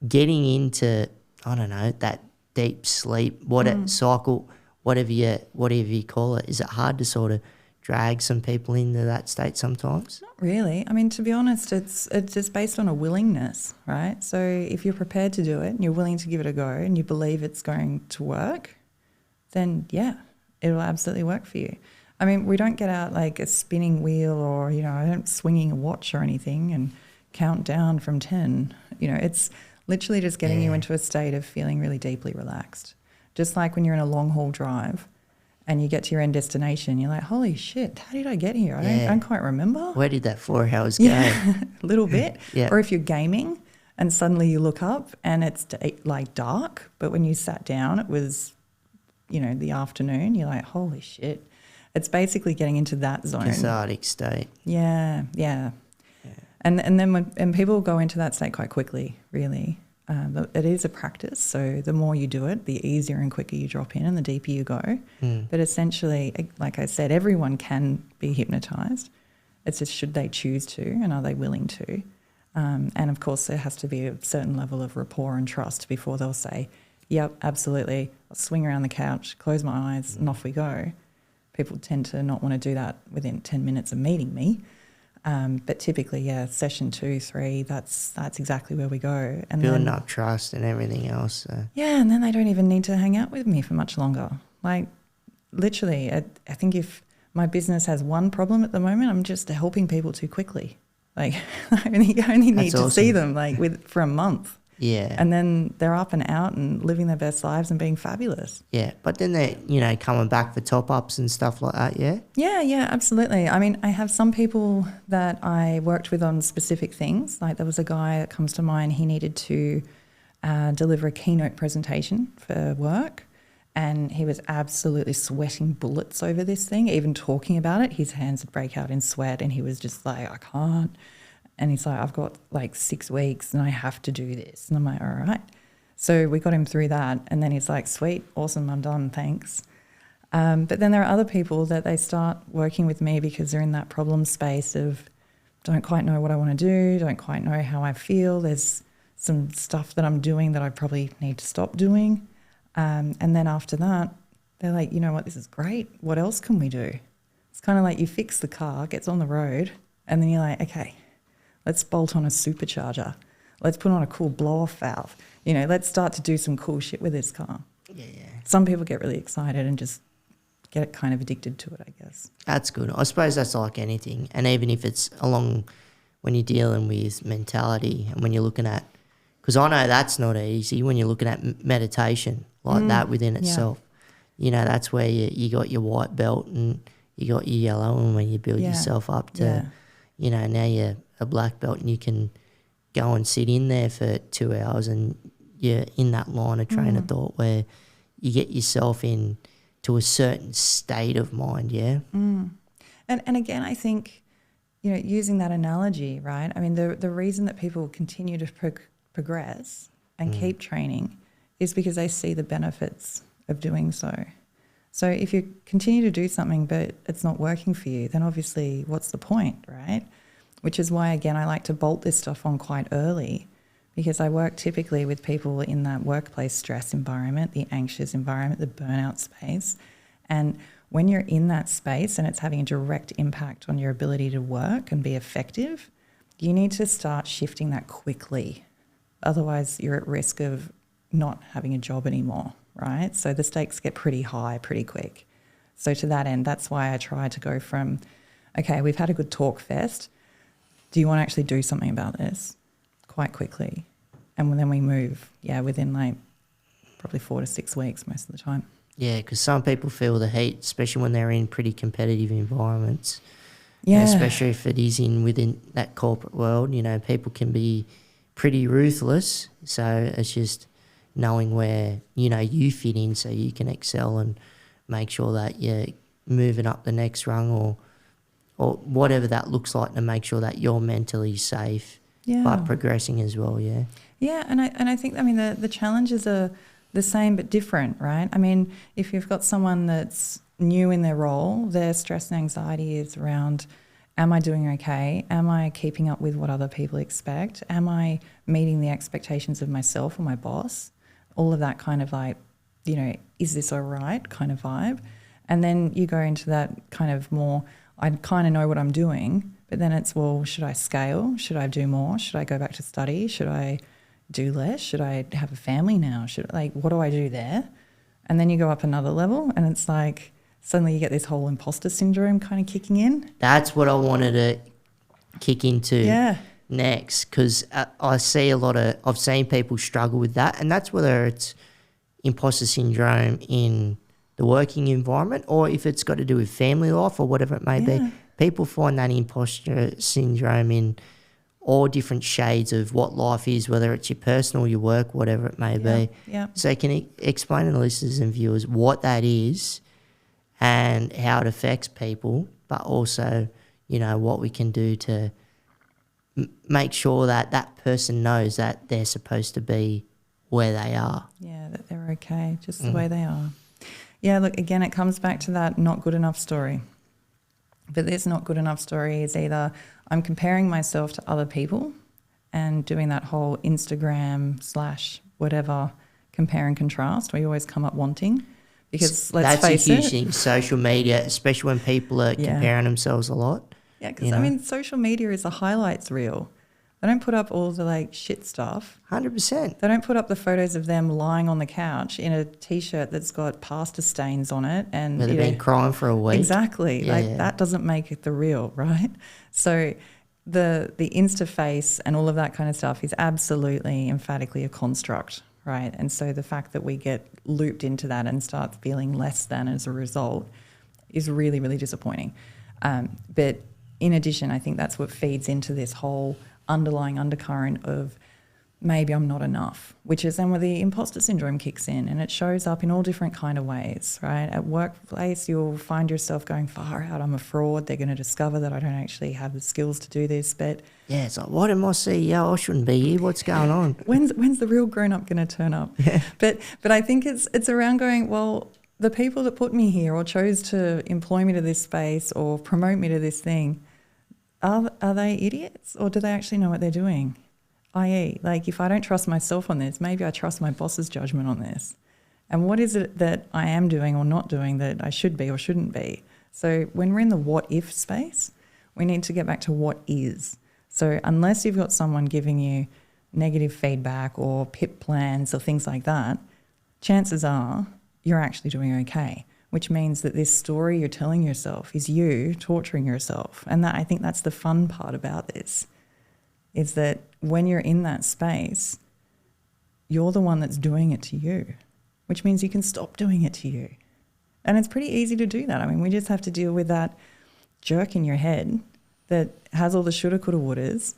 getting into, I don't know, that deep sleep, cycle, whatever you call it, is it hard to sort of drag some people into that state sometimes? Not really. I mean, to be honest, it's just based on a willingness, right? So if you're prepared to do it and you're willing to give it a go and you believe it's going to work, then yeah, it will absolutely work for you. I mean, we don't get out like a spinning wheel or, I don't swinging a watch or anything and count down from 10. It's literally just getting you into a state of feeling really deeply relaxed. Just like when you're in a long haul drive and you get to your end destination, you're like, holy shit, how did I get here? I don't quite remember. Where did that 4 hours go? Yeah, a little bit. Yeah. Or if you're gaming and suddenly you look up and it's like dark, but when you sat down, it was, the afternoon, you're like, holy shit. It's basically getting into that zone. Cathartic state. Yeah. And then when people go into that state quite quickly, really, it is a practice. So the more you do it, the easier and quicker you drop in and the deeper you go. But essentially, like I said, everyone can be hypnotised. It's just should they choose to and are they willing to? And of course, there has to be a certain level of rapport and trust before they'll say, yep, absolutely, I'll swing around the couch, close my eyes, and off we go. People tend to not want to do that within 10 minutes of meeting me. But typically, session 2, 3, that's exactly where we go. And building up trust and everything else. So. Yeah, and then they don't even need to hang out with me for much longer. Like, literally, I think if my business has one problem at the moment, I'm just helping people too quickly. Like, I only need to see them for a month. Yeah. And then they're up and out and living their best lives and being fabulous. Yeah. But then they're, coming back for top-ups and stuff like that, yeah? Yeah, absolutely. I mean, I have some people that I worked with on specific things. Like there was a guy that comes to mind, he needed to deliver a keynote presentation for work and he was absolutely sweating bullets over this thing. Even talking about it, his hands would break out in sweat and he was just like, I can't. And he's like, I've got like 6 weeks and I have to do this. And I'm like, all right. So we got him through that. And then he's like, sweet, awesome, I'm done, thanks. But then there are other people that they start working with me because they're in that problem space of don't quite know what I want to do, don't quite know how I feel. There's some stuff that I'm doing that I probably need to stop doing. And then after that, they're like, you know what, this is great. What else can we do? It's kind of like you fix the car, gets on the road, and then you're like, okay, let's bolt on a supercharger. Let's put on a cool blow-off valve. Let's start to do some cool shit with this car. Yeah. Some people get really excited and just get kind of addicted to it, I guess. That's good. I suppose that's like anything. And even if it's along when you're dealing with mentality and when you're looking at, because I know that's not easy when you're looking at meditation like that within itself. That's where you got your white belt and you got your yellow and when you build yourself up to, now you're a black belt and you can go and sit in there for 2 hours and you're in that line of train of thought where you get yourself in to a certain state of mind, And again, I think, using that analogy, right? I mean, the reason that people continue to progress and keep training is because they see the benefits of doing so. So if you continue to do something but it's not working for you, then obviously what's the point, right? Which is why, again, I like to bolt this stuff on quite early because I work typically with people in that workplace stress environment, the anxious environment, the burnout space. And when you're in that space and it's having a direct impact on your ability to work and be effective, you need to start shifting that quickly. Otherwise, you're at risk of not having a job anymore, right? So the stakes get pretty high pretty quick. So to that end, that's why I try to go from okay, we've had a good talk fest. Do you want to actually do something about this quite quickly? And then we move, within like probably 4 to 6 weeks most of the time. Yeah, because some people feel the heat, especially when they're in pretty competitive environments. Yeah. And especially if it is within that corporate world, people can be pretty ruthless. So it's just knowing where, you fit in so you can excel and make sure that you're moving up the next rung or whatever that looks like, to make sure that you're mentally safe, but progressing as well, yeah. Yeah, and I think, the challenges are the same but different, right? I mean, if you've got someone that's new in their role, their stress and anxiety is around, am I doing okay? Am I keeping up with what other people expect? Am I meeting the expectations of myself or my boss? All of that kind of like, is this all right kind of vibe? And then you go into that kind of more, I kind of know what I'm doing, but then it's, well, should I scale? Should I do more? Should I go back to study? Should I do less? Should I have a family now? What do I do there? And then you go up another level and it's like suddenly you get this whole imposter syndrome kind of kicking in. That's what I wanted to kick into next, because I see I've seen people struggle with that, and that's whether it's imposter syndrome in the working environment or if it's got to do with family life or whatever it may be. People find that imposter syndrome in all different shades of what life is, whether it's your personal, your work, whatever it may be. Yeah. So can you explain to the listeners and viewers what that is and how it affects people, but also, what we can do to make sure that that person knows that they're supposed to be where they are. Yeah, that they're okay, just the way they are. Yeah, look, again, it comes back to that not good enough story. But this not good enough story is either I'm comparing myself to other people and doing that whole Instagram / whatever compare and contrast where you always come up wanting. Because let's face it. That's a huge thing, social media, especially when people are comparing themselves a lot. Yeah, because social media is a highlights reel. They don't put up all the shit stuff. 100%. They don't put up the photos of them lying on the couch in a T-shirt that's got pasta stains on it. And they've been crying for a week. Exactly. That doesn't make it the real, right? So the Insta face and all of that kind of stuff is absolutely emphatically a construct, right? And so the fact that we get looped into that and start feeling less than as a result is really, really disappointing. But in addition, I think that's what feeds into this whole underlying undercurrent of maybe I'm not enough, which is then where the imposter syndrome kicks in, and it shows up in all different kind of ways, right? At workplace, you'll find yourself going, far out, I'm a fraud. They're going to discover that I don't actually have the skills to do this. But yeah, it's like, what am I CEO? I shouldn't be here. What's going on? When's the real grown-up going to turn up? Yeah. But I think it's around going, well, the people that put me here or chose to employ me to this space or promote me to this thing, are they idiots or do they actually know what they're doing? I.e., if I don't trust myself on this, maybe I trust my boss's judgment on this. And what is it that I am doing or not doing that I should be or shouldn't be? So when we're in the what if space, we need to get back to what is. So unless you've got someone giving you negative feedback or PIP plans or things like that, chances are you're actually doing okay, which means that this story you're telling yourself is you torturing yourself. And I think that's the fun part about this, is that when you're in that space, you're the one that's doing it to you, which means you can stop doing it to you. And it's pretty easy to do that. I mean, we just have to deal with that jerk in your head that has all the shoulda, coulda, wouldas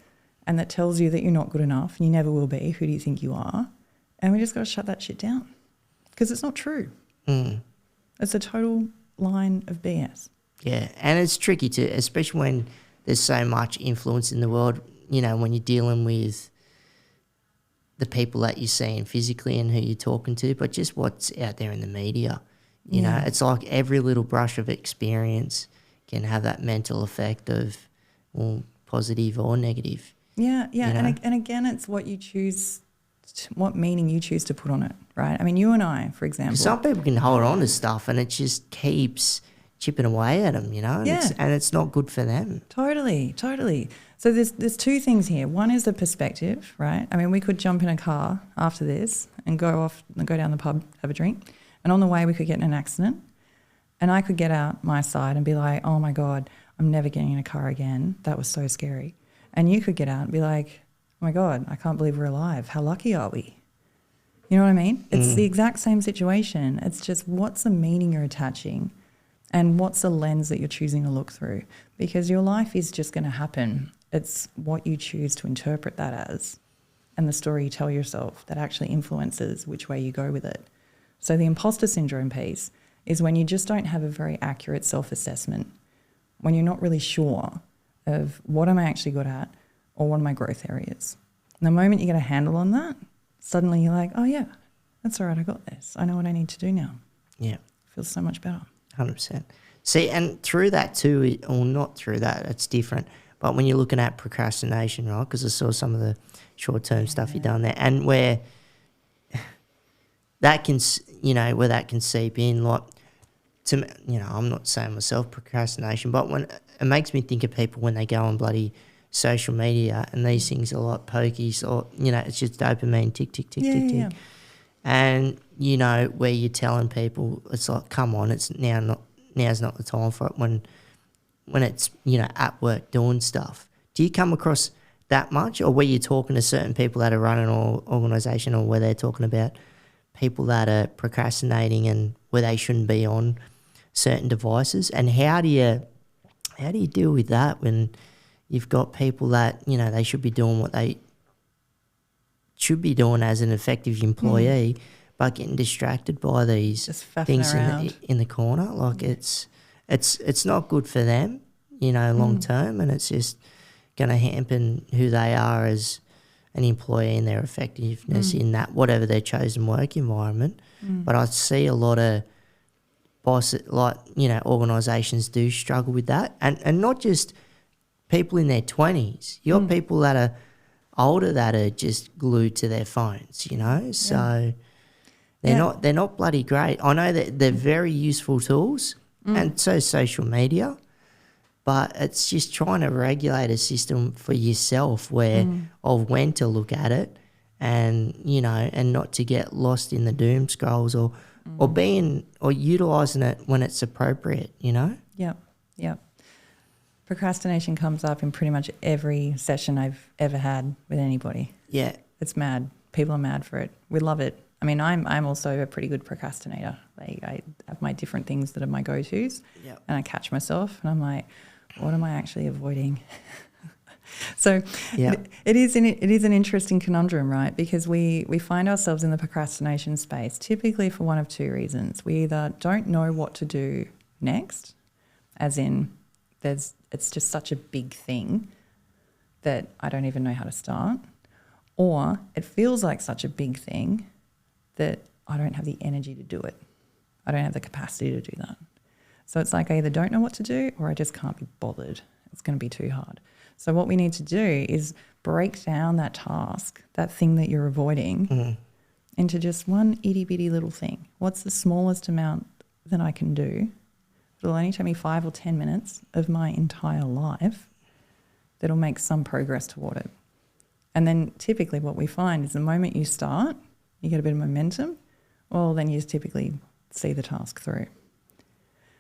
and that tells you that you're not good enough and you never will be. Who do you think you are? And we just got to shut that shit down because it's not true. It's a total line of BS. Yeah, and it's tricky too, especially when there's so much influence in the world, when you're dealing with the people that you're seeing physically and who you're talking to, but just what's out there in the media. You know, it's like every little brush of experience can have that mental effect of, positive or negative. Yeah. And again, it's what you choose, what meaning you choose to put on it, right? I mean, you and I, for example. Some people can hold on to stuff and it just keeps chipping away at them, and it's not good for them. Totally. So there's two things here. One is the perspective, right? I mean, we could jump in a car after this and go down the pub, have a drink, and on the way we could get in an accident, and I could get out my side and be like, oh my God, I'm never getting in a car again. That was so scary. And you could get out and be like, oh my God, I can't believe we're alive. How lucky are we? You know what I mean? It's the exact same situation. It's just what's the meaning you're attaching and what's the lens that you're choosing to look through, because your life is just going to happen. It's what you choose to interpret that as and the story you tell yourself that actually influences which way you go with it. So the imposter syndrome piece is when you just don't have a very accurate self-assessment, when you're not really sure of what am I actually good at or what are my growth areas. And the moment you get a handle on that, suddenly you're like, oh yeah, that's all right, I got this. I know what I need to do now. Yeah. Feels so much better. 100%. See, and through that too, or not through that, it's different. But when you're looking at procrastination, right, because I saw some of the short-term stuff you've done there, and where that can, where that can seep in, like, I'm not saying myself procrastination, but when it makes me think of people when they go on bloody social media and these things are like pokies or, it's just dopamine, tick, tick, tick, tick, tick. And, where you're telling people, it's like, come on, now's not the time for it when it's, at work doing stuff. Do you come across that much, or were you talking to certain people that are running an organisation, or where they're talking about people that are procrastinating and where they shouldn't be on certain devices? And how do you deal with that when you've got people that, they should be doing what they should be doing as an effective employee, but getting distracted by these things in the corner? Like it's not good for them, long term, and it's just going to hamper who they are as an employee and their effectiveness in that whatever their chosen work environment. But I see a lot of organisations do struggle with that, and not just people in their 20s. You got people that are older that are just glued to their phones, so they're not bloody great. I know that they're very useful tools, and so social media, but it's just trying to regulate a system for yourself of when to look at it, and and not to get lost in the doom scrolls or utilising it when it's appropriate. Yep. Procrastination comes up in pretty much every session I've ever had with anybody. Yeah. It's mad. People are mad for it. We love it. I mean, I'm also a pretty good procrastinator. I have my different things that are my go-tos, and I catch myself and I'm like, what am I actually avoiding? So it is an interesting conundrum, right? Because we find ourselves in the procrastination space typically for one of two reasons. We either don't know what to do next, as in it's just such a big thing that I don't even know how to start, or it feels like such a big thing that I don't have the energy to do it. I don't have the capacity to do that. So it's like I either don't know what to do or I just can't be bothered. It's going to be too hard. So what we need to do is break down that task, that thing that you're avoiding, into just one itty-bitty little thing. What's the smallest amount that I can do? It'll only take me 5 or 10 minutes of my entire life that'll make some progress toward it. And then typically what we find is the moment you start, you get a bit of momentum, well, then you just typically see the task through.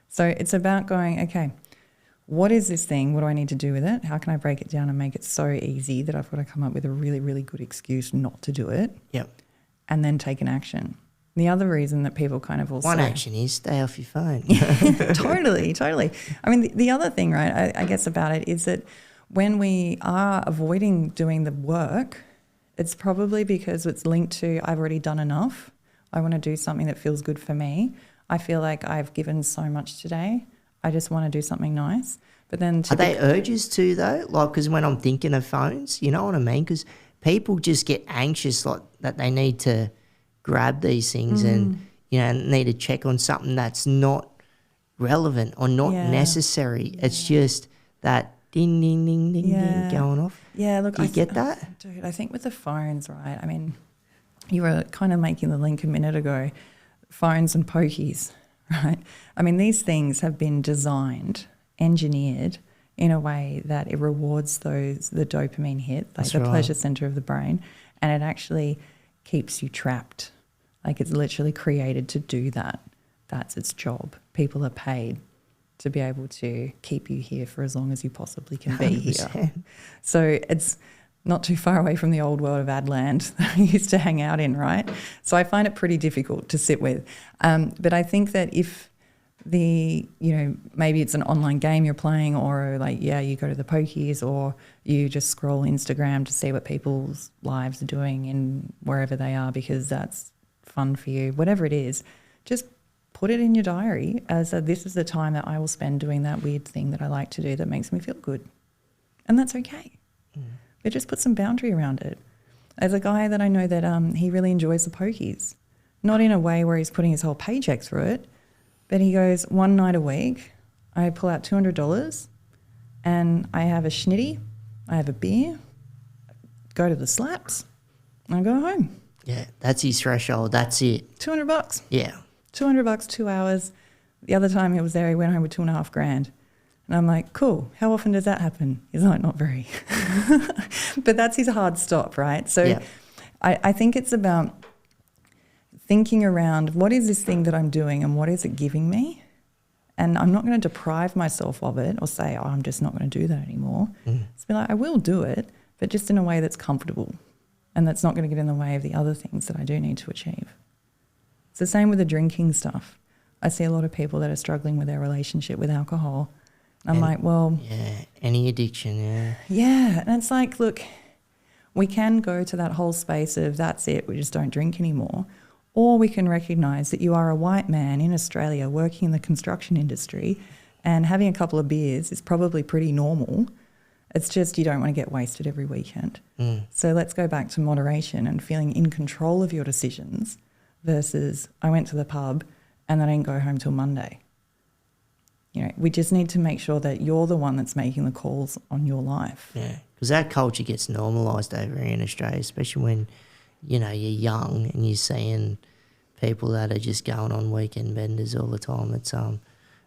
So it's about going, okay, what is this thing? What do I need to do with it? How can I break it down and make it so easy that I've got to come up with a really, really good excuse not to do it? Yep. And then take an action. The other reason that people kind of also... One action is stay off your phone. Totally. I mean, the other thing, right, I guess about it is that when we are avoiding doing the work, it's probably because it's linked to I've already done enough. I want to do something that feels good for me. I feel like I've given so much today. I just want to do something nice. But then... Are they urges too, though? Like, because when I'm thinking of phones, you know what I mean? Because people just get anxious, like, that they need to grab these things and, need to check on something that's not relevant or not necessary. It's just that ding, ding, ding, ding, ding going off. Yeah, look, Do you get that? Dude, I think with the phones, right, I mean, you were kind of making the link a minute ago, phones and pokies, right? I mean, these things have been designed, engineered in a way that it rewards the dopamine hit, like the pleasure center of the brain, and it actually keeps you trapped. Like it's literally created to do that. That's its job. People are paid to be able to keep you here for as long as you possibly can be here. 100%. So it's not too far away from the old world of Adland that I used to hang out in, right? So I find it pretty difficult to sit with. But I think that if maybe it's an online game you're playing, or you go to the pokies, or you just scroll Instagram to see what people's lives are doing in wherever they are because that's fun for you, whatever it is, just put it in your diary as this is the time that I will spend doing that weird thing that I like to do that makes me feel good. And that's okay. But just put some boundary around it. As a guy that I know that he really enjoys the pokies, not in a way where he's putting his whole paycheck through it, but he goes, one night a week, I pull out $200 and I have a schnitty, I have a beer, go to the slaps, and I go home. Yeah, that's his threshold. That's it. $200. Yeah. $200, 2 hours. The other time he was there, he went home with $2,500. And I'm like, cool, how often does that happen? He's like, not very. But that's his hard stop, right? So yeah. I think it's about thinking around what is this thing that I'm doing and what is it giving me? And I'm not going to deprive myself of it or say, oh, I'm just not going to do that anymore. It's be like, I will do it, but just in a way that's comfortable and that's not going to get in the way of the other things that I do need to achieve. It's the same with the drinking stuff. I see a lot of people that are struggling with their relationship with alcohol. I'm like, well... Yeah, any addiction, yeah. Yeah, and it's like, look, we can go to that whole space of that's it, we just don't drink anymore. Or we can recognise that you are a white man in Australia working in the construction industry and having a couple of beers is probably pretty normal. It's just you don't want to get wasted every weekend. So let's go back to moderation and feeling in control of your decisions versus I went to the pub and I didn't go home till Monday. We just need to make sure that you're the one that's making the calls on your life. Yeah, because that culture gets normalised over here in Australia, especially when, you're young and you're seeing people that are just going on weekend benders all the time. It's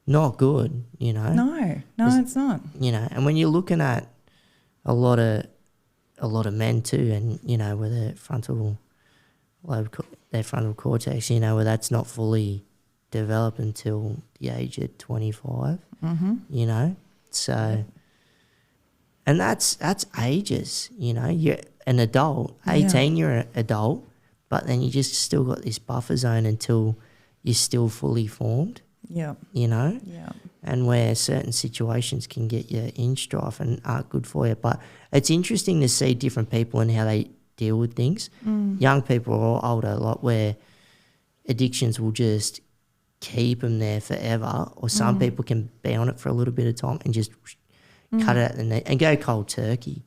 not good, No, it's not. And when you're looking at a lot of men too, and with their frontal cortex, where that's not fully develop until the age of 25, so, and that's ages, you're an adult, 18 you're an adult, but then you just still got this buffer zone until you're still fully formed, and where certain situations can get you in strife and aren't good for you. But it's interesting to see different people and how they deal with things. Young people or older, like where addictions will just keep them there forever, or some people can be on it for a little bit of time and just cut it at the knee and go cold turkey,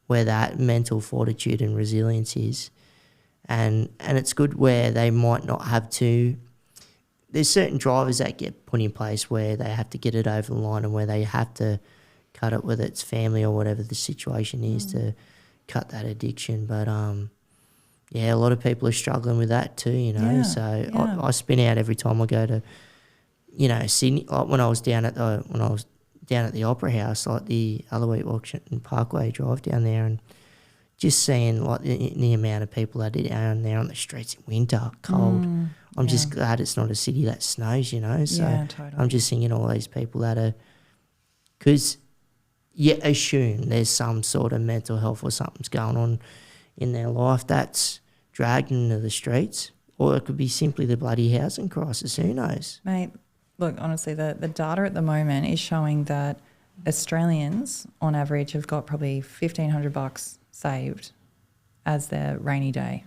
where that mental fortitude and resilience is. And it's good where they might not have to. There's certain drivers that get put in place where they have to get it over the line and where they have to cut it, whether it's family or whatever the situation is, to cut that addiction. But a lot of people are struggling with that too, I spin out every time I go to, Sydney. Like when I was down at the Opera House, like the other week, Washington Parkway Drive down there, and just seeing like the amount of people that are down there on the streets in winter, cold. I'm just glad it's not a city that snows, So totally. I'm just thinking all these people that are, because you assume there's some sort of mental health or something's going on in their life that's dragged into the streets, or it could be simply the bloody housing crisis. Who knows? Mate, look, honestly, the data at the moment is showing that Australians, on average, have got probably $1,500 saved as their rainy day.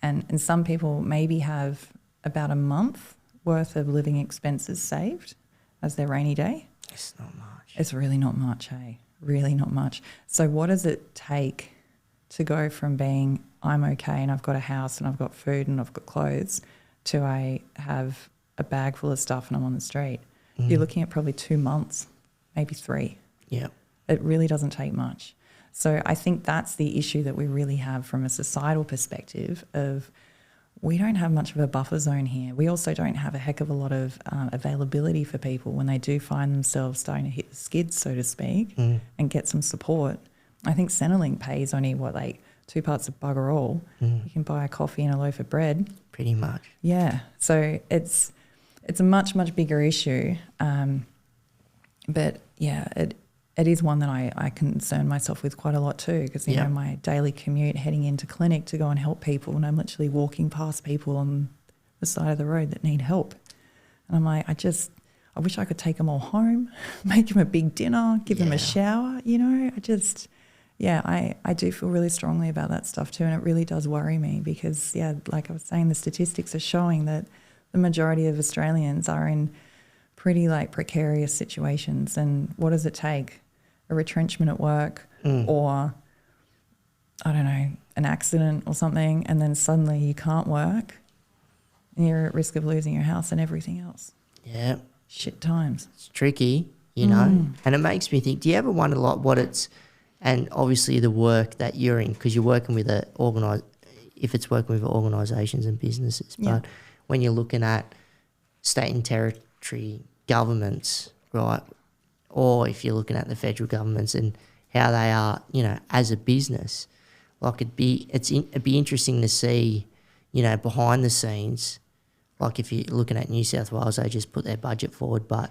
And some people maybe have about a month worth of living expenses saved as their rainy day. It's not much. It's really not much, hey? Really not much. So what does it take to go from being I'm okay and I've got a house and I've got food and I've got clothes to I have a bag full of stuff and I'm on the street? You're looking at probably 2 months, maybe 3. Yeah. It really doesn't take much. So I think that's the issue that we really have from a societal perspective of we don't have much of a buffer zone here. We also don't have a heck of a lot of availability for people when they do find themselves starting to hit the skids, so to speak, and get some support. I think Centrelink pays only, 2 parts of bugger all. You can buy a coffee and a loaf of bread. Pretty much. Yeah. So it's it's a much, much bigger issue. But yeah, it is one that I concern myself with quite a lot too, because, you know, my daily commute heading into clinic to go and help people, and I'm literally walking past people on the side of the road that need help. And I'm like, I wish I could take them all home, make them a big dinner, give them a shower, you know. I do feel really strongly about that stuff too, and it really does worry me because, like I was saying, the statistics are showing that the majority of Australians are in pretty like precarious situations. And what does it take? A retrenchment at work or, I don't know, an accident or something, and then suddenly you can't work and you're at risk of losing your house and everything else. Yeah. Shit times. It's tricky, you know, and it makes me think, do you ever wonder like what it's, and obviously the work that you're in, because you're working with if it's working with organisations and businesses, but when you're looking at state and territory governments, right, or if you're looking at the federal governments and how they are, you know, as a business, like it'd be interesting to see, you know, behind the scenes, like if you're looking at New South Wales, they just put their budget forward, but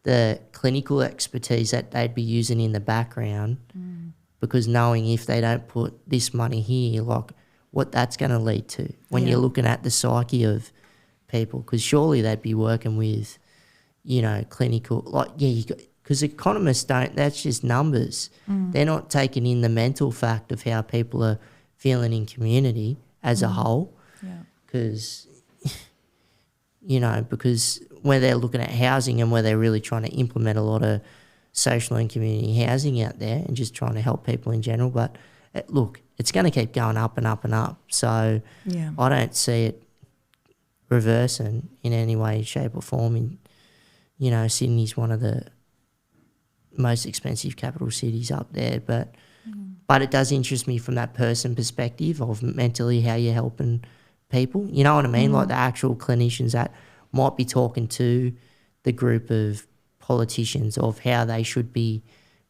the clinical expertise that they'd be using in the background, because knowing if they don't put this money here, like what that's going to lead to when you're looking at the psyche of people, because surely they'd be working with, you know, clinical, like, because economists don't, that's just numbers. They're not taking in the mental fact of how people are feeling in community as a whole, because... You know, because where they're looking at housing and where they're really trying to implement a lot of social and community housing out there and just trying to help people in general. But look, it's going to keep going up and up and up. So I don't see it reversing in any way, shape or form. And, you know, Sydney's one of the most expensive capital cities up there. But it does interest me from that person perspective of mentally how you're helping people, you know what I mean? Like the actual clinicians that might be talking to the group of politicians of how they should be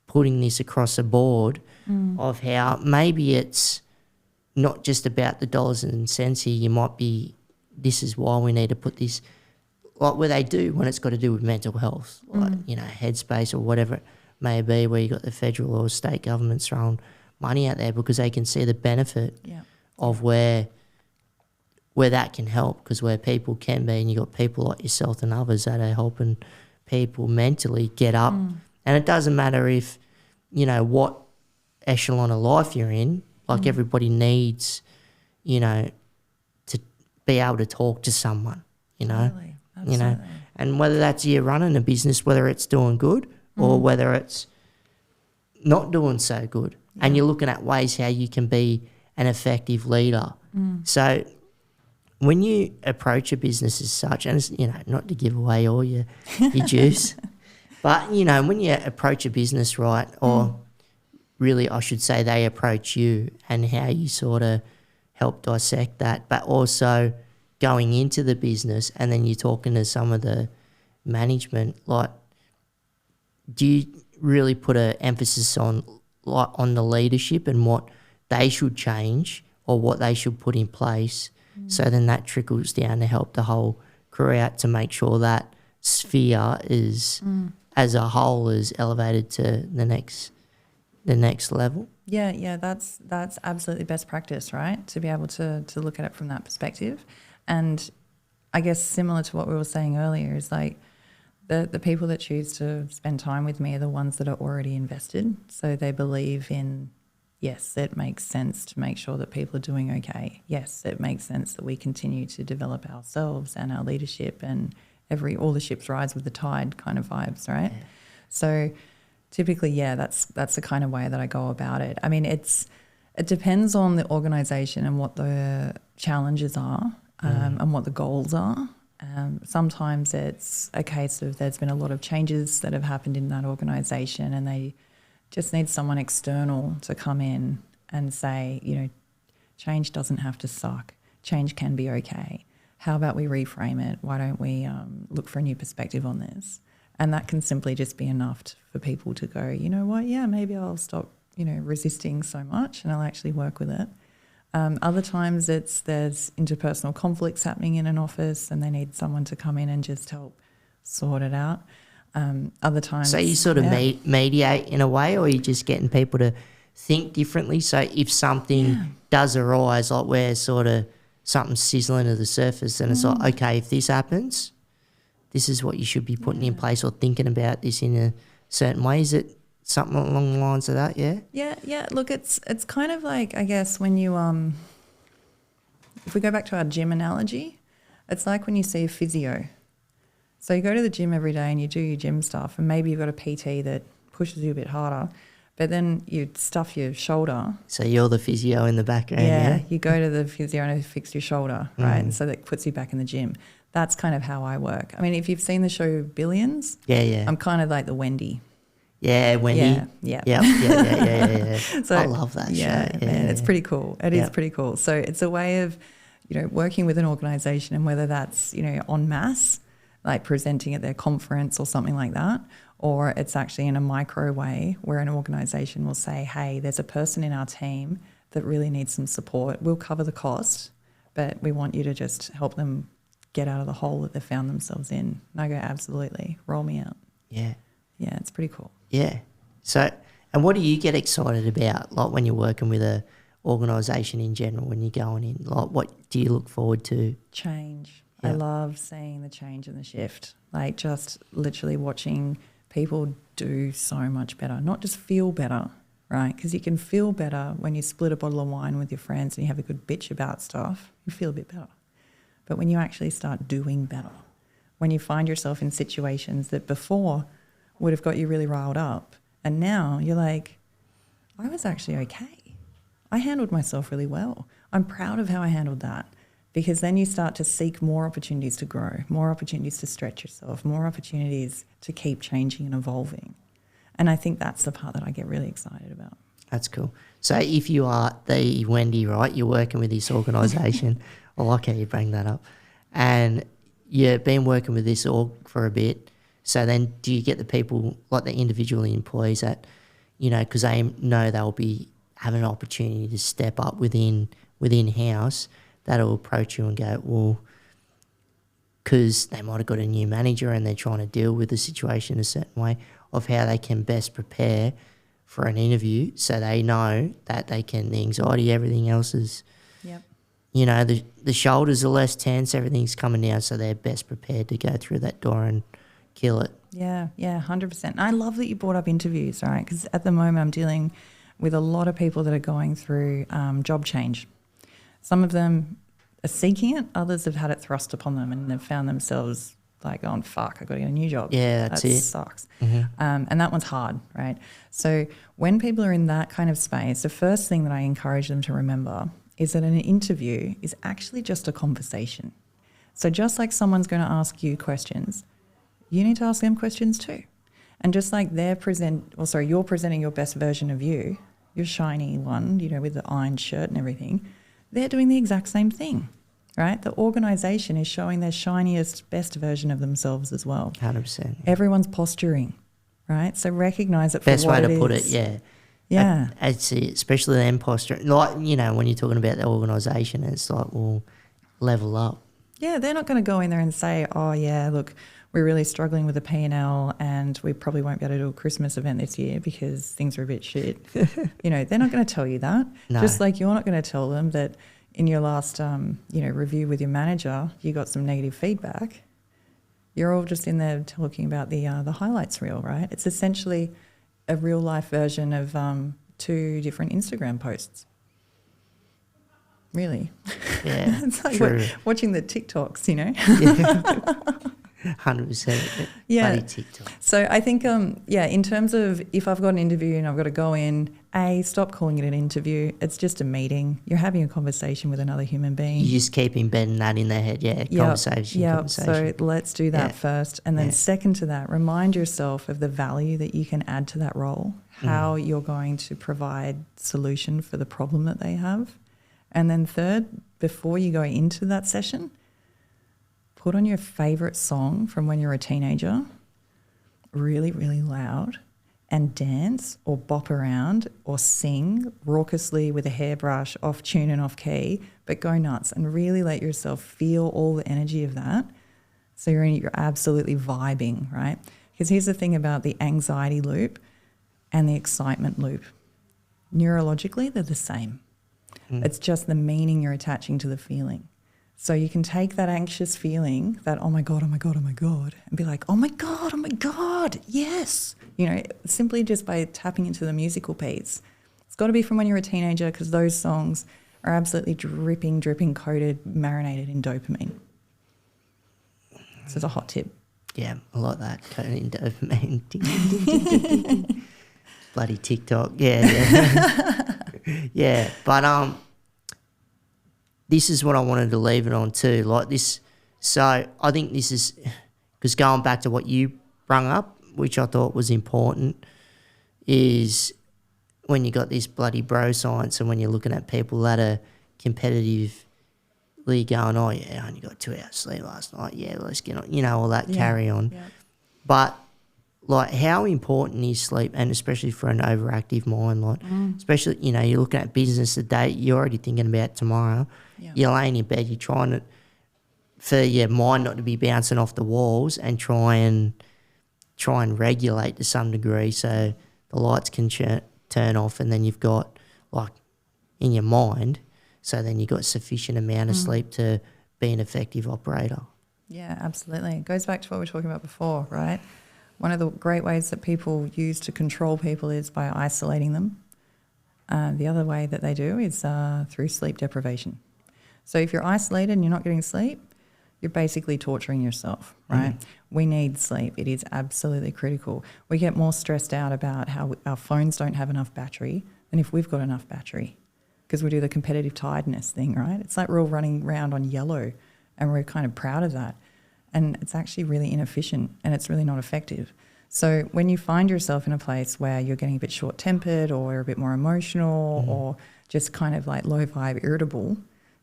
putting this across the board, of how maybe it's not just about the dollars and cents here. You might be, this is why we need to put this, like where they do when it's got to do with mental health, like, you know, Headspace or whatever it may be, where you got the federal or state governments throwing money out there because they can see the benefit of where that can help, because where people can be, and you got people like yourself and others that are helping people mentally get up. And it doesn't matter if, you know, what echelon of life you're in, like everybody needs, you know, to be able to talk to someone, you know. Absolutely. You know, and whether that's you running a business, whether it's doing good or whether it's not doing so good, and you're looking at ways how you can be an effective leader. So when you approach a business as such, and it's, you know, not to give away all your juice, but, you know, when you approach a business, right, or really I should say they approach you, and how you sort of help dissect that, but also going into the business and then you're talking to some of the management, like, do you really put an emphasis on the leadership and what they should change or what they should put in place? So then that trickles down to help the whole crew out to make sure that sphere is, as a whole, is elevated to the next level. Yeah, that's absolutely best practice, right? To be able to look at it from that perspective. And I guess similar to what we were saying earlier is like the people that choose to spend time with me are the ones that are already invested. So they believe in, yes, it makes sense to make sure that people are doing okay. Yes, it makes sense that we continue to develop ourselves and our leadership, and all the ships rise with the tide kind of vibes, right? Yeah. So typically, that's the kind of way that I go about it. I mean, it depends on the organisation and what the challenges are, and what the goals are. Sometimes it's a case of there's been a lot of changes that have happened in that organisation, and they just need someone external to come in and say, you know, change doesn't have to suck. Change can be okay. How about we reframe it? Why don't we look for a new perspective on this? And that can simply just be enough for people to go, you know what, maybe I'll stop, resisting so much and I'll actually work with it. Other times there's interpersonal conflicts happening in an office and they need someone to come in and just help sort it out. Other times... So you sort of mediate in a way, or are you just getting people to think differently? So if something does arise, like where sort of something's sizzling to the surface and it's like, okay, if this happens, this is what you should be putting in place or thinking about this in a certain way. Is it something along the lines of that, yeah? Yeah. Look, it's kind of like, I guess, when you... if we go back to our gym analogy, it's like when you see a physio. So you go to the gym every day and you do your gym stuff, and maybe you've got a PT that pushes you a bit harder, but then you stuff your shoulder. So you're the physio in the background, yeah? You go to the physio and they fix your shoulder, right? And so that puts you back in the gym. That's kind of how I work. I mean, if you've seen the show Billions, I'm kind of like the Wendy. Yeah, Wendy. Yeah. So, I love that show. Yeah, man, it's pretty cool. It is pretty cool. So it's a way of, working with an organisation, and whether that's, en masse, like presenting at their conference or something like that, or it's actually in a micro way where an organisation will say, hey, there's a person in our team that really needs some support. We'll cover the cost, but we want you to just help them get out of the hole that they found themselves in. And I go, absolutely, roll me out. Yeah. Yeah, it's pretty cool. Yeah. So, and what do you get excited about, like when you're working with a organisation in general, when you're going in? Like, what do you look forward to? Change. I love seeing the change and the shift, like just literally watching people do so much better, not just feel better, right? Because you can feel better when you split a bottle of wine with your friends and you have a good bitch about stuff, you feel a bit better. But when you actually start doing better, when you find yourself in situations that before would have got you really riled up, and now you're like, I was actually okay. I handled myself really well. I'm proud of how I handled that. Because then you start to seek more opportunities to grow, more opportunities to stretch yourself, more opportunities to keep changing and evolving. And I think that's the part that I get really excited about. That's cool. So if you are the Wendy, right, you're working with this organisation, I like how you bring that up, and you've been working with this org for a bit, so then do you get the people, like the individual employees that, because they know they'll be having an opportunity to step up within house, that'll approach you and go, well, because they might have got a new manager and they're trying to deal with the situation a certain way, of how they can best prepare for an interview so they know that they can, the anxiety, everything else is, the shoulders are less tense, everything's coming down, so they're best prepared to go through that door and kill it. Yeah, 100%. And I love that you brought up interviews, right? Because at the moment I'm dealing with a lot of people that are going through job change. Some of them are seeking it, others have had it thrust upon them and they've found themselves like, oh, fuck, I've got to get a new job. Yeah, that's it. That sucks. And that one's hard, right? So when people are in that kind of space, the first thing that I encourage them to remember is that an interview is actually just a conversation. So just like someone's going to ask you questions, you need to ask them questions too. And just like you're presenting your best version of you, your shiny one, with the iron shirt and everything, they're doing the exact same thing, right? The organisation is showing their shiniest, best version of themselves as well. 100%. Everyone's posturing, right? So recognise it for best what it is. Best way to put it, yeah. Yeah. I'd say, especially the imposter. Like, when you're talking about the organisation, it's like, well, level up. Yeah, they're not going to go in there and say, oh, yeah, look, we're really struggling with the P&L and we probably won't be able to do a Christmas event this year because things are a bit shit. They're not going to tell you that. No. Just like you're not going to tell them that in your last, review with your manager, you got some negative feedback. You're all just in there talking about the highlights reel, right? It's essentially a real life version of two different Instagram posts. Really. Yeah, it's like true. Watching the TikToks, Yeah. 100%. Yeah. Bloody TikTok. So I think, in terms of if I've got an interview and I've got to go in, stop calling it an interview. It's just a meeting. You're having a conversation with another human being. You just keep embedding that in their head, conversation. Yeah, so let's do that first. And then second to that, remind yourself of the value that you can add to that role, how you're going to provide solution for the problem that they have. And then third, before you go into that session, put on your favourite song from when you're a teenager, really, really loud, and dance or bop around or sing raucously with a hairbrush off tune and off key, but go nuts and really let yourself feel all the energy of that. So you're absolutely vibing, right? Because here's the thing about the anxiety loop and the excitement loop. Neurologically, they're the same. It's just the meaning you're attaching to the feeling. So you can take that anxious feeling, that oh my God, oh my God, oh my God, and be like, oh my God, yes. You know, simply just by tapping into the musical piece. It's got to be from when you're a teenager, because those songs are absolutely dripping, coated, marinated in dopamine. So it's a hot tip. Yeah, I like that, coated in dopamine. Ding, ding, ding, ding, ding, ding, ding. Bloody TikTok, yeah. Yeah, but this is what I wanted to leave it on too, like this. So I think this is, because going back to what you brung up, which I thought was important, is when you got this bloody bro science and when you're looking at people that are competitively going, oh yeah, I only got 2 hours sleep last night, yeah, let's get on, you know, all that carry on. Yeah. But like, how important is sleep, and especially for an overactive mind, like especially, you know, you're looking at business today, you're already thinking about tomorrow. Yeah. You're laying in bed, you're trying to, for your mind not to be bouncing off the walls, and try and regulate to some degree so the lights can turn off, and then you've got, like, in your mind, so then you've got sufficient amount of sleep to be an effective operator. Yeah, absolutely. It goes back to what we were talking about before, right? One of the great ways that people use to control people is by isolating them. The other way that they do is through sleep deprivation. So if you're isolated and you're not getting sleep, you're basically torturing yourself, right? We need sleep. It is absolutely critical. We get more stressed out about how our phones don't have enough battery than if we've got enough battery, because we do the competitive tiredness thing, right? It's like we're all running around on yellow and we're kind of proud of that. And it's actually really inefficient and it's really not effective. So when you find yourself in a place where you're getting a bit short-tempered or a bit more emotional or just kind of like low vibe, irritable,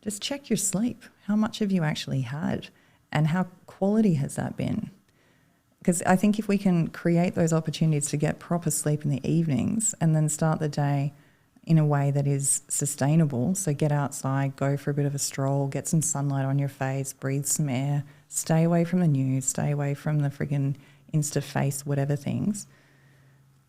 just check your sleep. How much have you actually had and how quality has that been? Because I think if we can create those opportunities to get proper sleep in the evenings and then start the day in a way that is sustainable, so get outside, go for a bit of a stroll, get some sunlight on your face, breathe some air, stay away from the news, stay away from the friggin' Insta face, whatever things.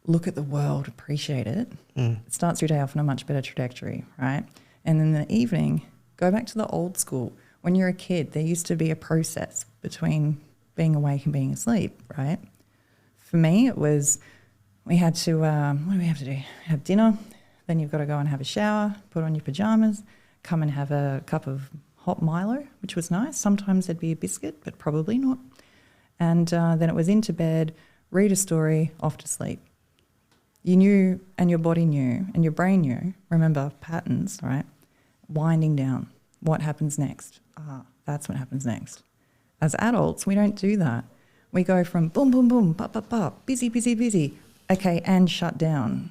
Look at the world, appreciate it. It starts your day off on a much better trajectory, right? And then in the evening, go back to the old school. When you're a kid, there used to be a process between being awake and being asleep, right? For me, it was we had to, what do we have to do? Have dinner, then you've got to go and have a shower, put on your pajamas, come and have a cup of hot Milo, which was nice. Sometimes there'd be a biscuit, but probably not. And then it was into bed, read a story, off to sleep. You knew, and your body knew, and your brain knew, remember patterns, right? Winding down. What happens next? That's what happens next. As adults, we don't do that. We go from boom, boom, boom, bop, bop, bop, busy, busy, busy. Okay, and shut down.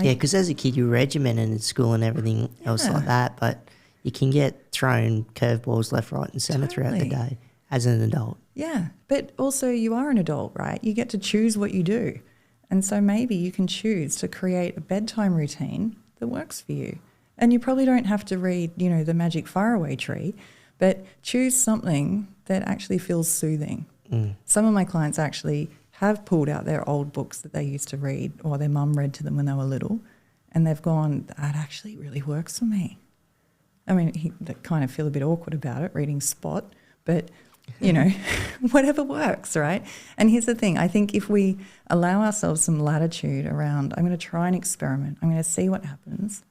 Yeah, because as a kid, you're regimented in school and everything else like that, but you can get thrown curveballs left, right and centre throughout the day as an adult. Yeah, but also you are an adult, right? You get to choose what you do. And so maybe you can choose to create a bedtime routine that works for you. And you probably don't have to read, you know, the magic faraway tree, but choose something that actually feels soothing. Some of my clients actually have pulled out their old books that they used to read or their mum read to them when they were little, and they've gone, that actually really works for me. I mean, they kind of feel a bit awkward about it, reading Spot, but, you know, whatever works, right? And here's the thing. I think if we allow ourselves some latitude around, I'm going to try an experiment, I'm going to see what happens,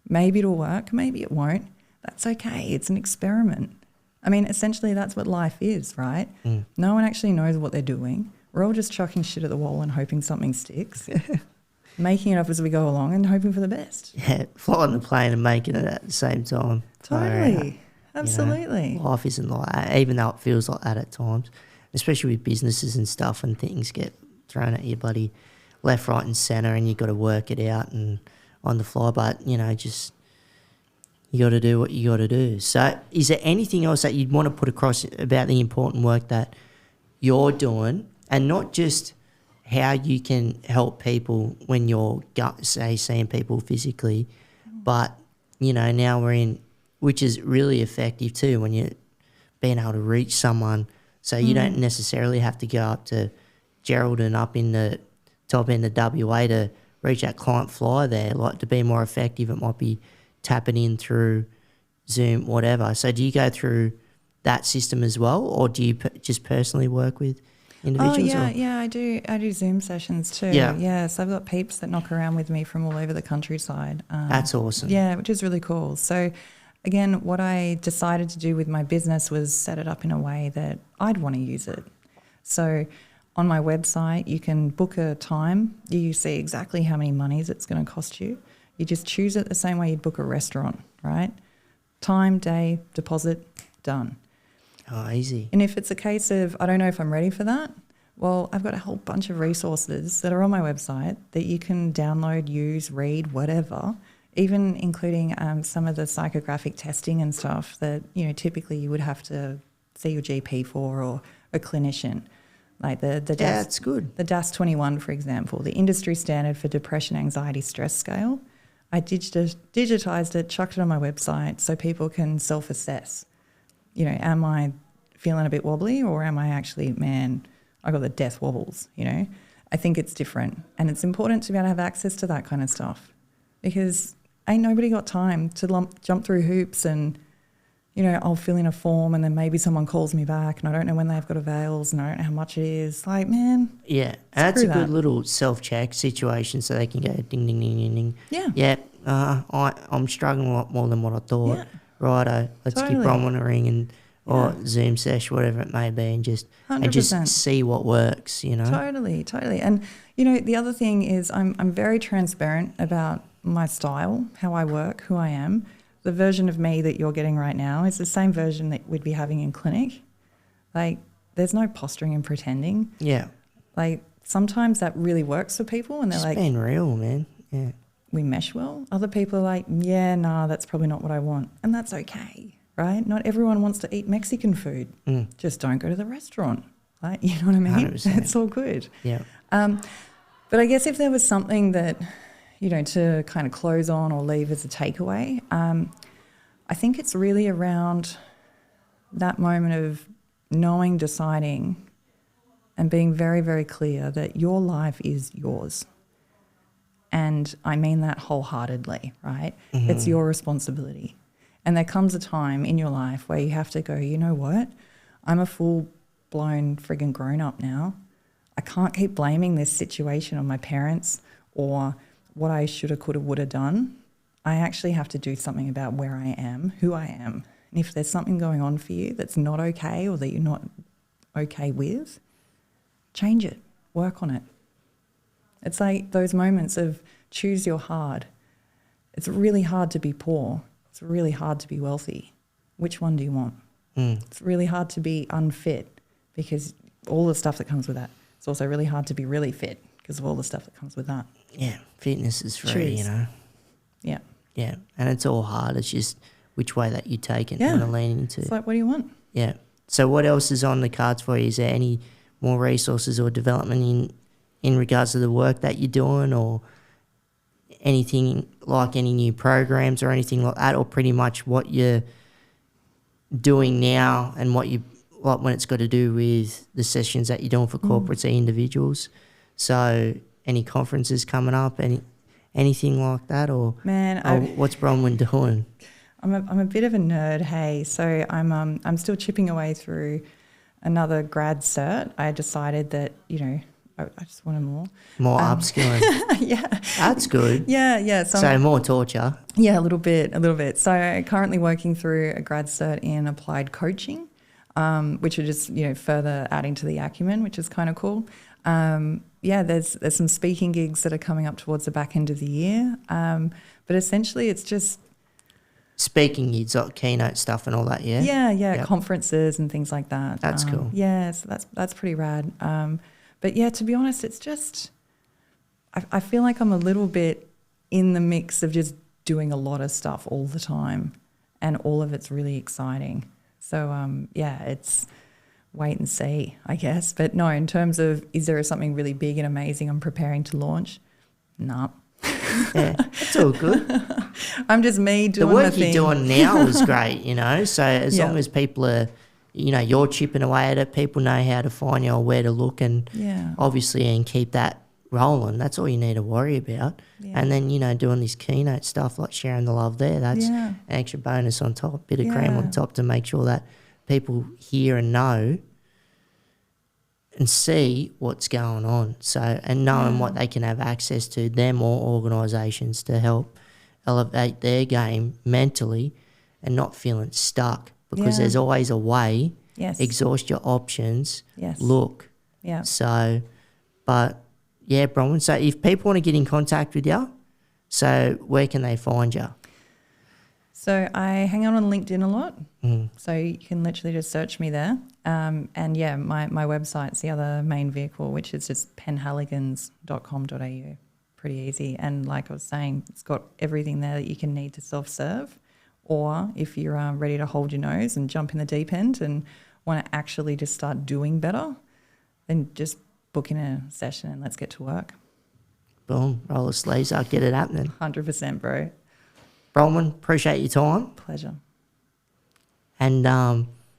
maybe it'll work, maybe it won't, that's okay. It's an experiment. I mean, essentially that's what life is, right? No one actually knows what they're doing. We're all just chucking shit at the wall and hoping something sticks, making it up as we go along and hoping for the best. Yeah, flying the plane and making it at the same time. Totally. Absolutely. You know, life isn't like that, even though it feels like that at times, especially with businesses and stuff, and things get thrown at you bloody left, right and centre, and you've got to work it out and on the fly. But, you know, just you got to do what you got to do. So is there anything else that you'd want to put across about the important work that you're doing, and not just how you can help people when you're, say, seeing people physically, but, you know, now we're in, which is really effective too when you're being able to reach someone. So you don't necessarily have to go up to Geraldton up in the top end of WA to reach that client flyer there. Like, to be more effective, it might be tapping in through Zoom, whatever. So do you go through that system as well, or do you just personally work with individuals? Yeah, I do Zoom sessions too. Yeah. So I've got peeps that knock around with me from all over the countryside. That's awesome. Yeah, which is really cool. So again, what I decided to do with my business was set it up in a way that I'd want to use it. So on my website, you can book a time. You see exactly how many monies it's going to cost you. You just choose it the same way you'd book a restaurant, right? Time, day, deposit, done. Oh, easy. And if it's a case of, I don't know if I'm ready for that, well, I've got a whole bunch of resources that are on my website that you can download, use, read, whatever, even including some of the psychographic testing and stuff that, you know, typically you would have to see your GP for or a clinician. Like the DAS, Yeah, it's good. The DAS-21, for example, the industry standard for depression, anxiety, stress scale. I digitized it, chucked it on my website so people can self-assess. You know, am I feeling a bit wobbly, or am I actually, man, I got the death wobbles, you know? I think it's different. And it's important to be able to have access to that kind of stuff, because ain't nobody got time to jump through hoops and, you know, I'll fill in a form and then maybe someone calls me back and I don't know when they've got avails and I don't know how much it is. Like, man. Yeah, and that's a good little self-check situation, so they can go ding, ding, ding, ding, ding. Yeah. Yeah, I'm struggling a lot more than what I thought. Yeah. Righto, let's give Bronwyn a ring or Zoom sesh, whatever it may be, and just 100%. see what works, you know. Totally. And, you know, the other thing is I'm very transparent about my style, how I work, who I am. The version of me that you're getting right now is the same version that we'd be having in clinic. Like, there's no posturing and pretending. Yeah. Like, sometimes that really works for people and they're like, being real, man. Yeah. we mesh well. Other people are like, yeah, nah, that's probably not what I want. And that's okay, right? Not everyone wants to eat Mexican food. Just don't go to the restaurant. Like, you know what I mean? 100%. It's all good. Yeah. But I guess if there was something that, you know, to kind of close on or leave as a takeaway, I think it's really around that moment of knowing, deciding, and being very, very clear that your life is yours. And I mean that wholeheartedly, right? It's your responsibility. And there comes a time in your life where you have to go, you know what? I'm a full-blown friggin' grown-up now. I can't keep blaming this situation on my parents or what I shoulda, coulda, woulda done. I actually have to do something about where I am, who I am. And if there's something going on for you that's not okay or that you're not okay with, change it, work on it. It's like those moments of choose your hard. It's really hard to be poor. It's really hard to be wealthy. Which one do you want? It's really hard to be unfit because all the stuff that comes with that. It's also really hard to be really fit because of all the stuff that comes with that. Yeah, fitness is free, Choose. you know. Yeah. Yeah, and it's all hard. It's just which way that you take it Yeah. and lean into. It's like, what do you want? Yeah. So what else is on the cards for you? Is there any more resources or development in regards to the work that you're doing, or anything like any new programs or anything like that, or pretty much what you're doing now and what you like when it's got to do with the sessions that you're doing for corporates or individuals? So any conferences coming up, anything like that, or what's Bronwyn doing? I'm a bit of a nerd, hey. So I'm still chipping away through another grad cert. I decided that, you know, I just wanted more upskilling. Yeah, that's good. Yeah. So more torture. Yeah, a little bit. So I'm currently working through a grad cert in applied coaching, which are just, you know, further adding to the acumen, which is kind of cool. There's some speaking gigs that are coming up towards the back end of the year, but essentially it's just speaking gigs, like keynote stuff and all that. Yeah, conferences and things like that. That's cool. Yeah, so that's pretty rad. But yeah, to be honest, it's just I feel like I'm a little bit in the mix of just doing a lot of stuff all the time, and all of it's really exciting. So it's wait and see, I guess. But no, in terms of, is there something really big and amazing I'm preparing to launch? No. Yeah, it's all good. I'm just me doing The work my thing. you're doing now is great, you know. So as Yeah. long as people are, you know, you're chipping away at it, people know how to find you or where to look, and Yeah. obviously, and keep that rolling. That's all you need to worry about. Yeah. And then, you know, doing this keynote stuff, like sharing the love there, that's Yeah. an extra bonus on top, bit of cream Yeah. on top to make sure that people hear and know and see what's going on. So, and knowing what they can have access to, them or organisations, to help elevate their game mentally and not feeling stuck, because Yeah. there's always a way. Yes. Exhaust your options. Yes. Look. Yeah. So, but yeah, Bronwyn, so if people want to get in contact with you, so where can they find you? So I hang out on LinkedIn a lot. So you can literally just search me there. And yeah, my website's the other main vehicle, which is just penhaligons.com.au. Pretty easy. And like I was saying, it's got everything there that you can need to self-serve. Or if you're ready to hold your nose and jump in the deep end and want to actually just start doing better, then just book in a session and let's get to work. Boom, roll the sleeves up, get it happening. 100%, bro. Bronwyn, appreciate your time. Pleasure. And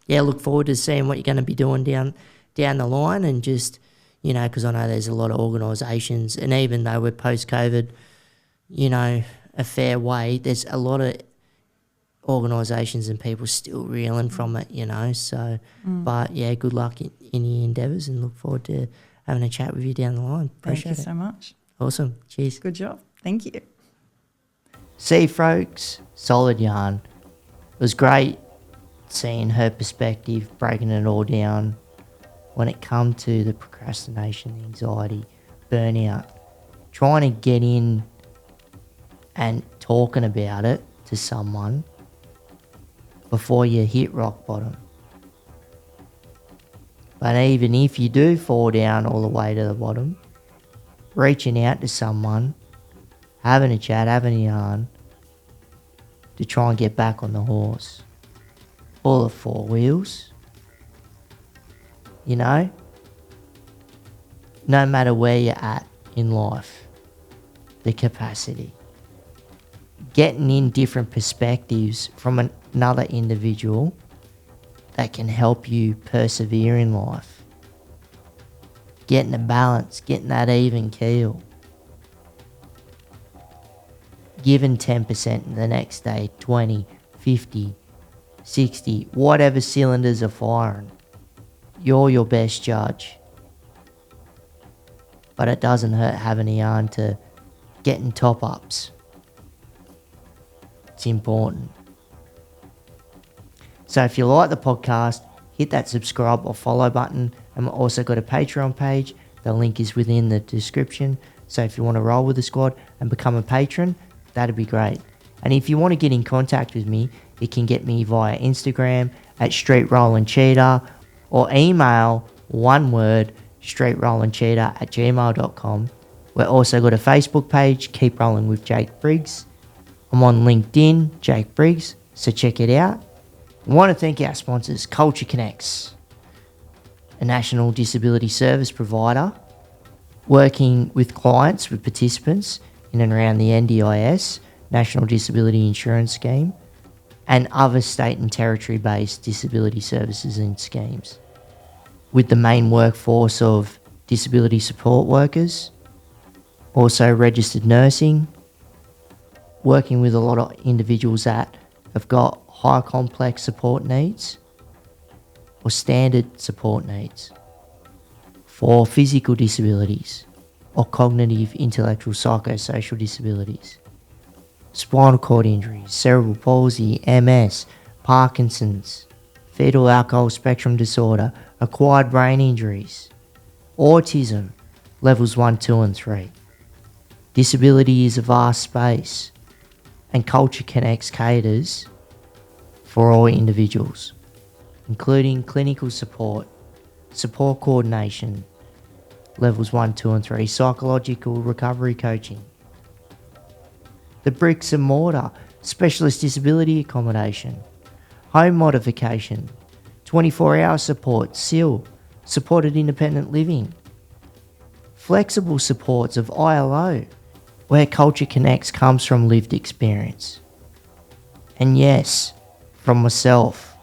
yeah, look forward to seeing what you're going to be doing down the line, and just, you know, because I know there's a lot of organisations, and even though we're post-COVID, you know, a fair way, there's a lot of organisations and people still reeling from it, you know. So, but yeah, good luck in your endeavours, and look forward to having a chat with you down the line. Appreciate Thank you it. so much. Awesome. Cheers. Good job. Thank you. See, folks, solid yarn. It was great seeing her perspective, breaking it all down when it come to the procrastination, the anxiety, burnout, trying to get in and talking about it to someone before you hit rock bottom. But even if you do fall down all the way to the bottom, reaching out to someone, having a chat, having a yarn, to try and get back on the horse. All the four wheels. You know? No matter where you're at in life, the capacity. Getting in different perspectives from another individual that can help you persevere in life. Getting a balance, getting that even keel. Giving 10% the next day, 20, 50, 60, whatever cylinders are firing. You're your best judge. But it doesn't hurt having a yarn to getting top-ups. It's important. So if you like the podcast, hit that subscribe or follow button. And we've also got a Patreon page. The link is within the description. So if you want to roll with the squad and become a patron, that'd be great. And if you want to get in contact with me, you can get me via Instagram at streetrollandcheetah, or email, one word, streetrollandcheetah@gmail.com. We've also got a Facebook page, Keep Rolling with Jake Briggs. I'm on LinkedIn, Jake Briggs, so check it out. I want to thank our sponsors, Culture Connects, a national disability service provider, working with clients, with participants in and around the NDIS, National Disability Insurance Scheme, and other state and territory-based disability services and schemes, with the main workforce of disability support workers, also registered nursing, working with a lot of individuals that have got high complex support needs or standard support needs, for physical disabilities or cognitive, intellectual, psychosocial disabilities, spinal cord injuries, cerebral palsy, MS, Parkinson's, fetal alcohol spectrum disorder, acquired brain injuries, autism, levels 1, 2 and 3. Disability is a vast space, and Culture Connects caters for all individuals, including clinical support, support coordination, levels 1, 2 and 3, psychological recovery coaching, the bricks and mortar, specialist disability accommodation, home modification, 24-hour support, SIL, supported independent living, flexible supports of ILO, where culture connects comes from lived experience. And yes, from myself,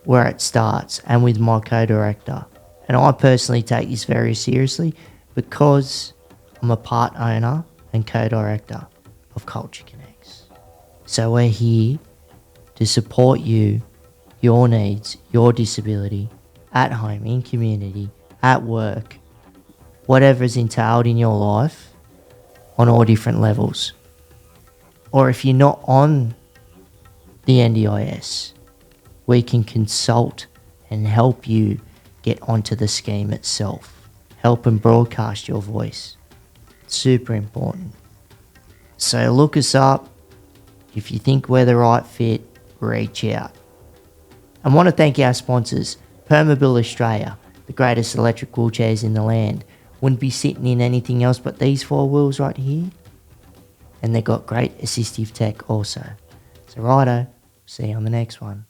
where it starts, and with my co-director. And I personally take this very seriously because I'm a part owner and co-director of Culture Connects. So we're here to support you, your needs, your disability, at home, in community, at work, whatever's entailed in your life on all different levels. Or if you're not on the NDIS, we can consult and help you get onto the scheme itself. Help and broadcast your voice. Super important. So look us up. If you think we're the right fit, reach out. I want to thank our sponsors, Permobil Australia, the greatest electric wheelchairs in the land. Wouldn't be sitting in anything else but these 4 wheels right here. And they've got great assistive tech also. So righto, see you on the next one.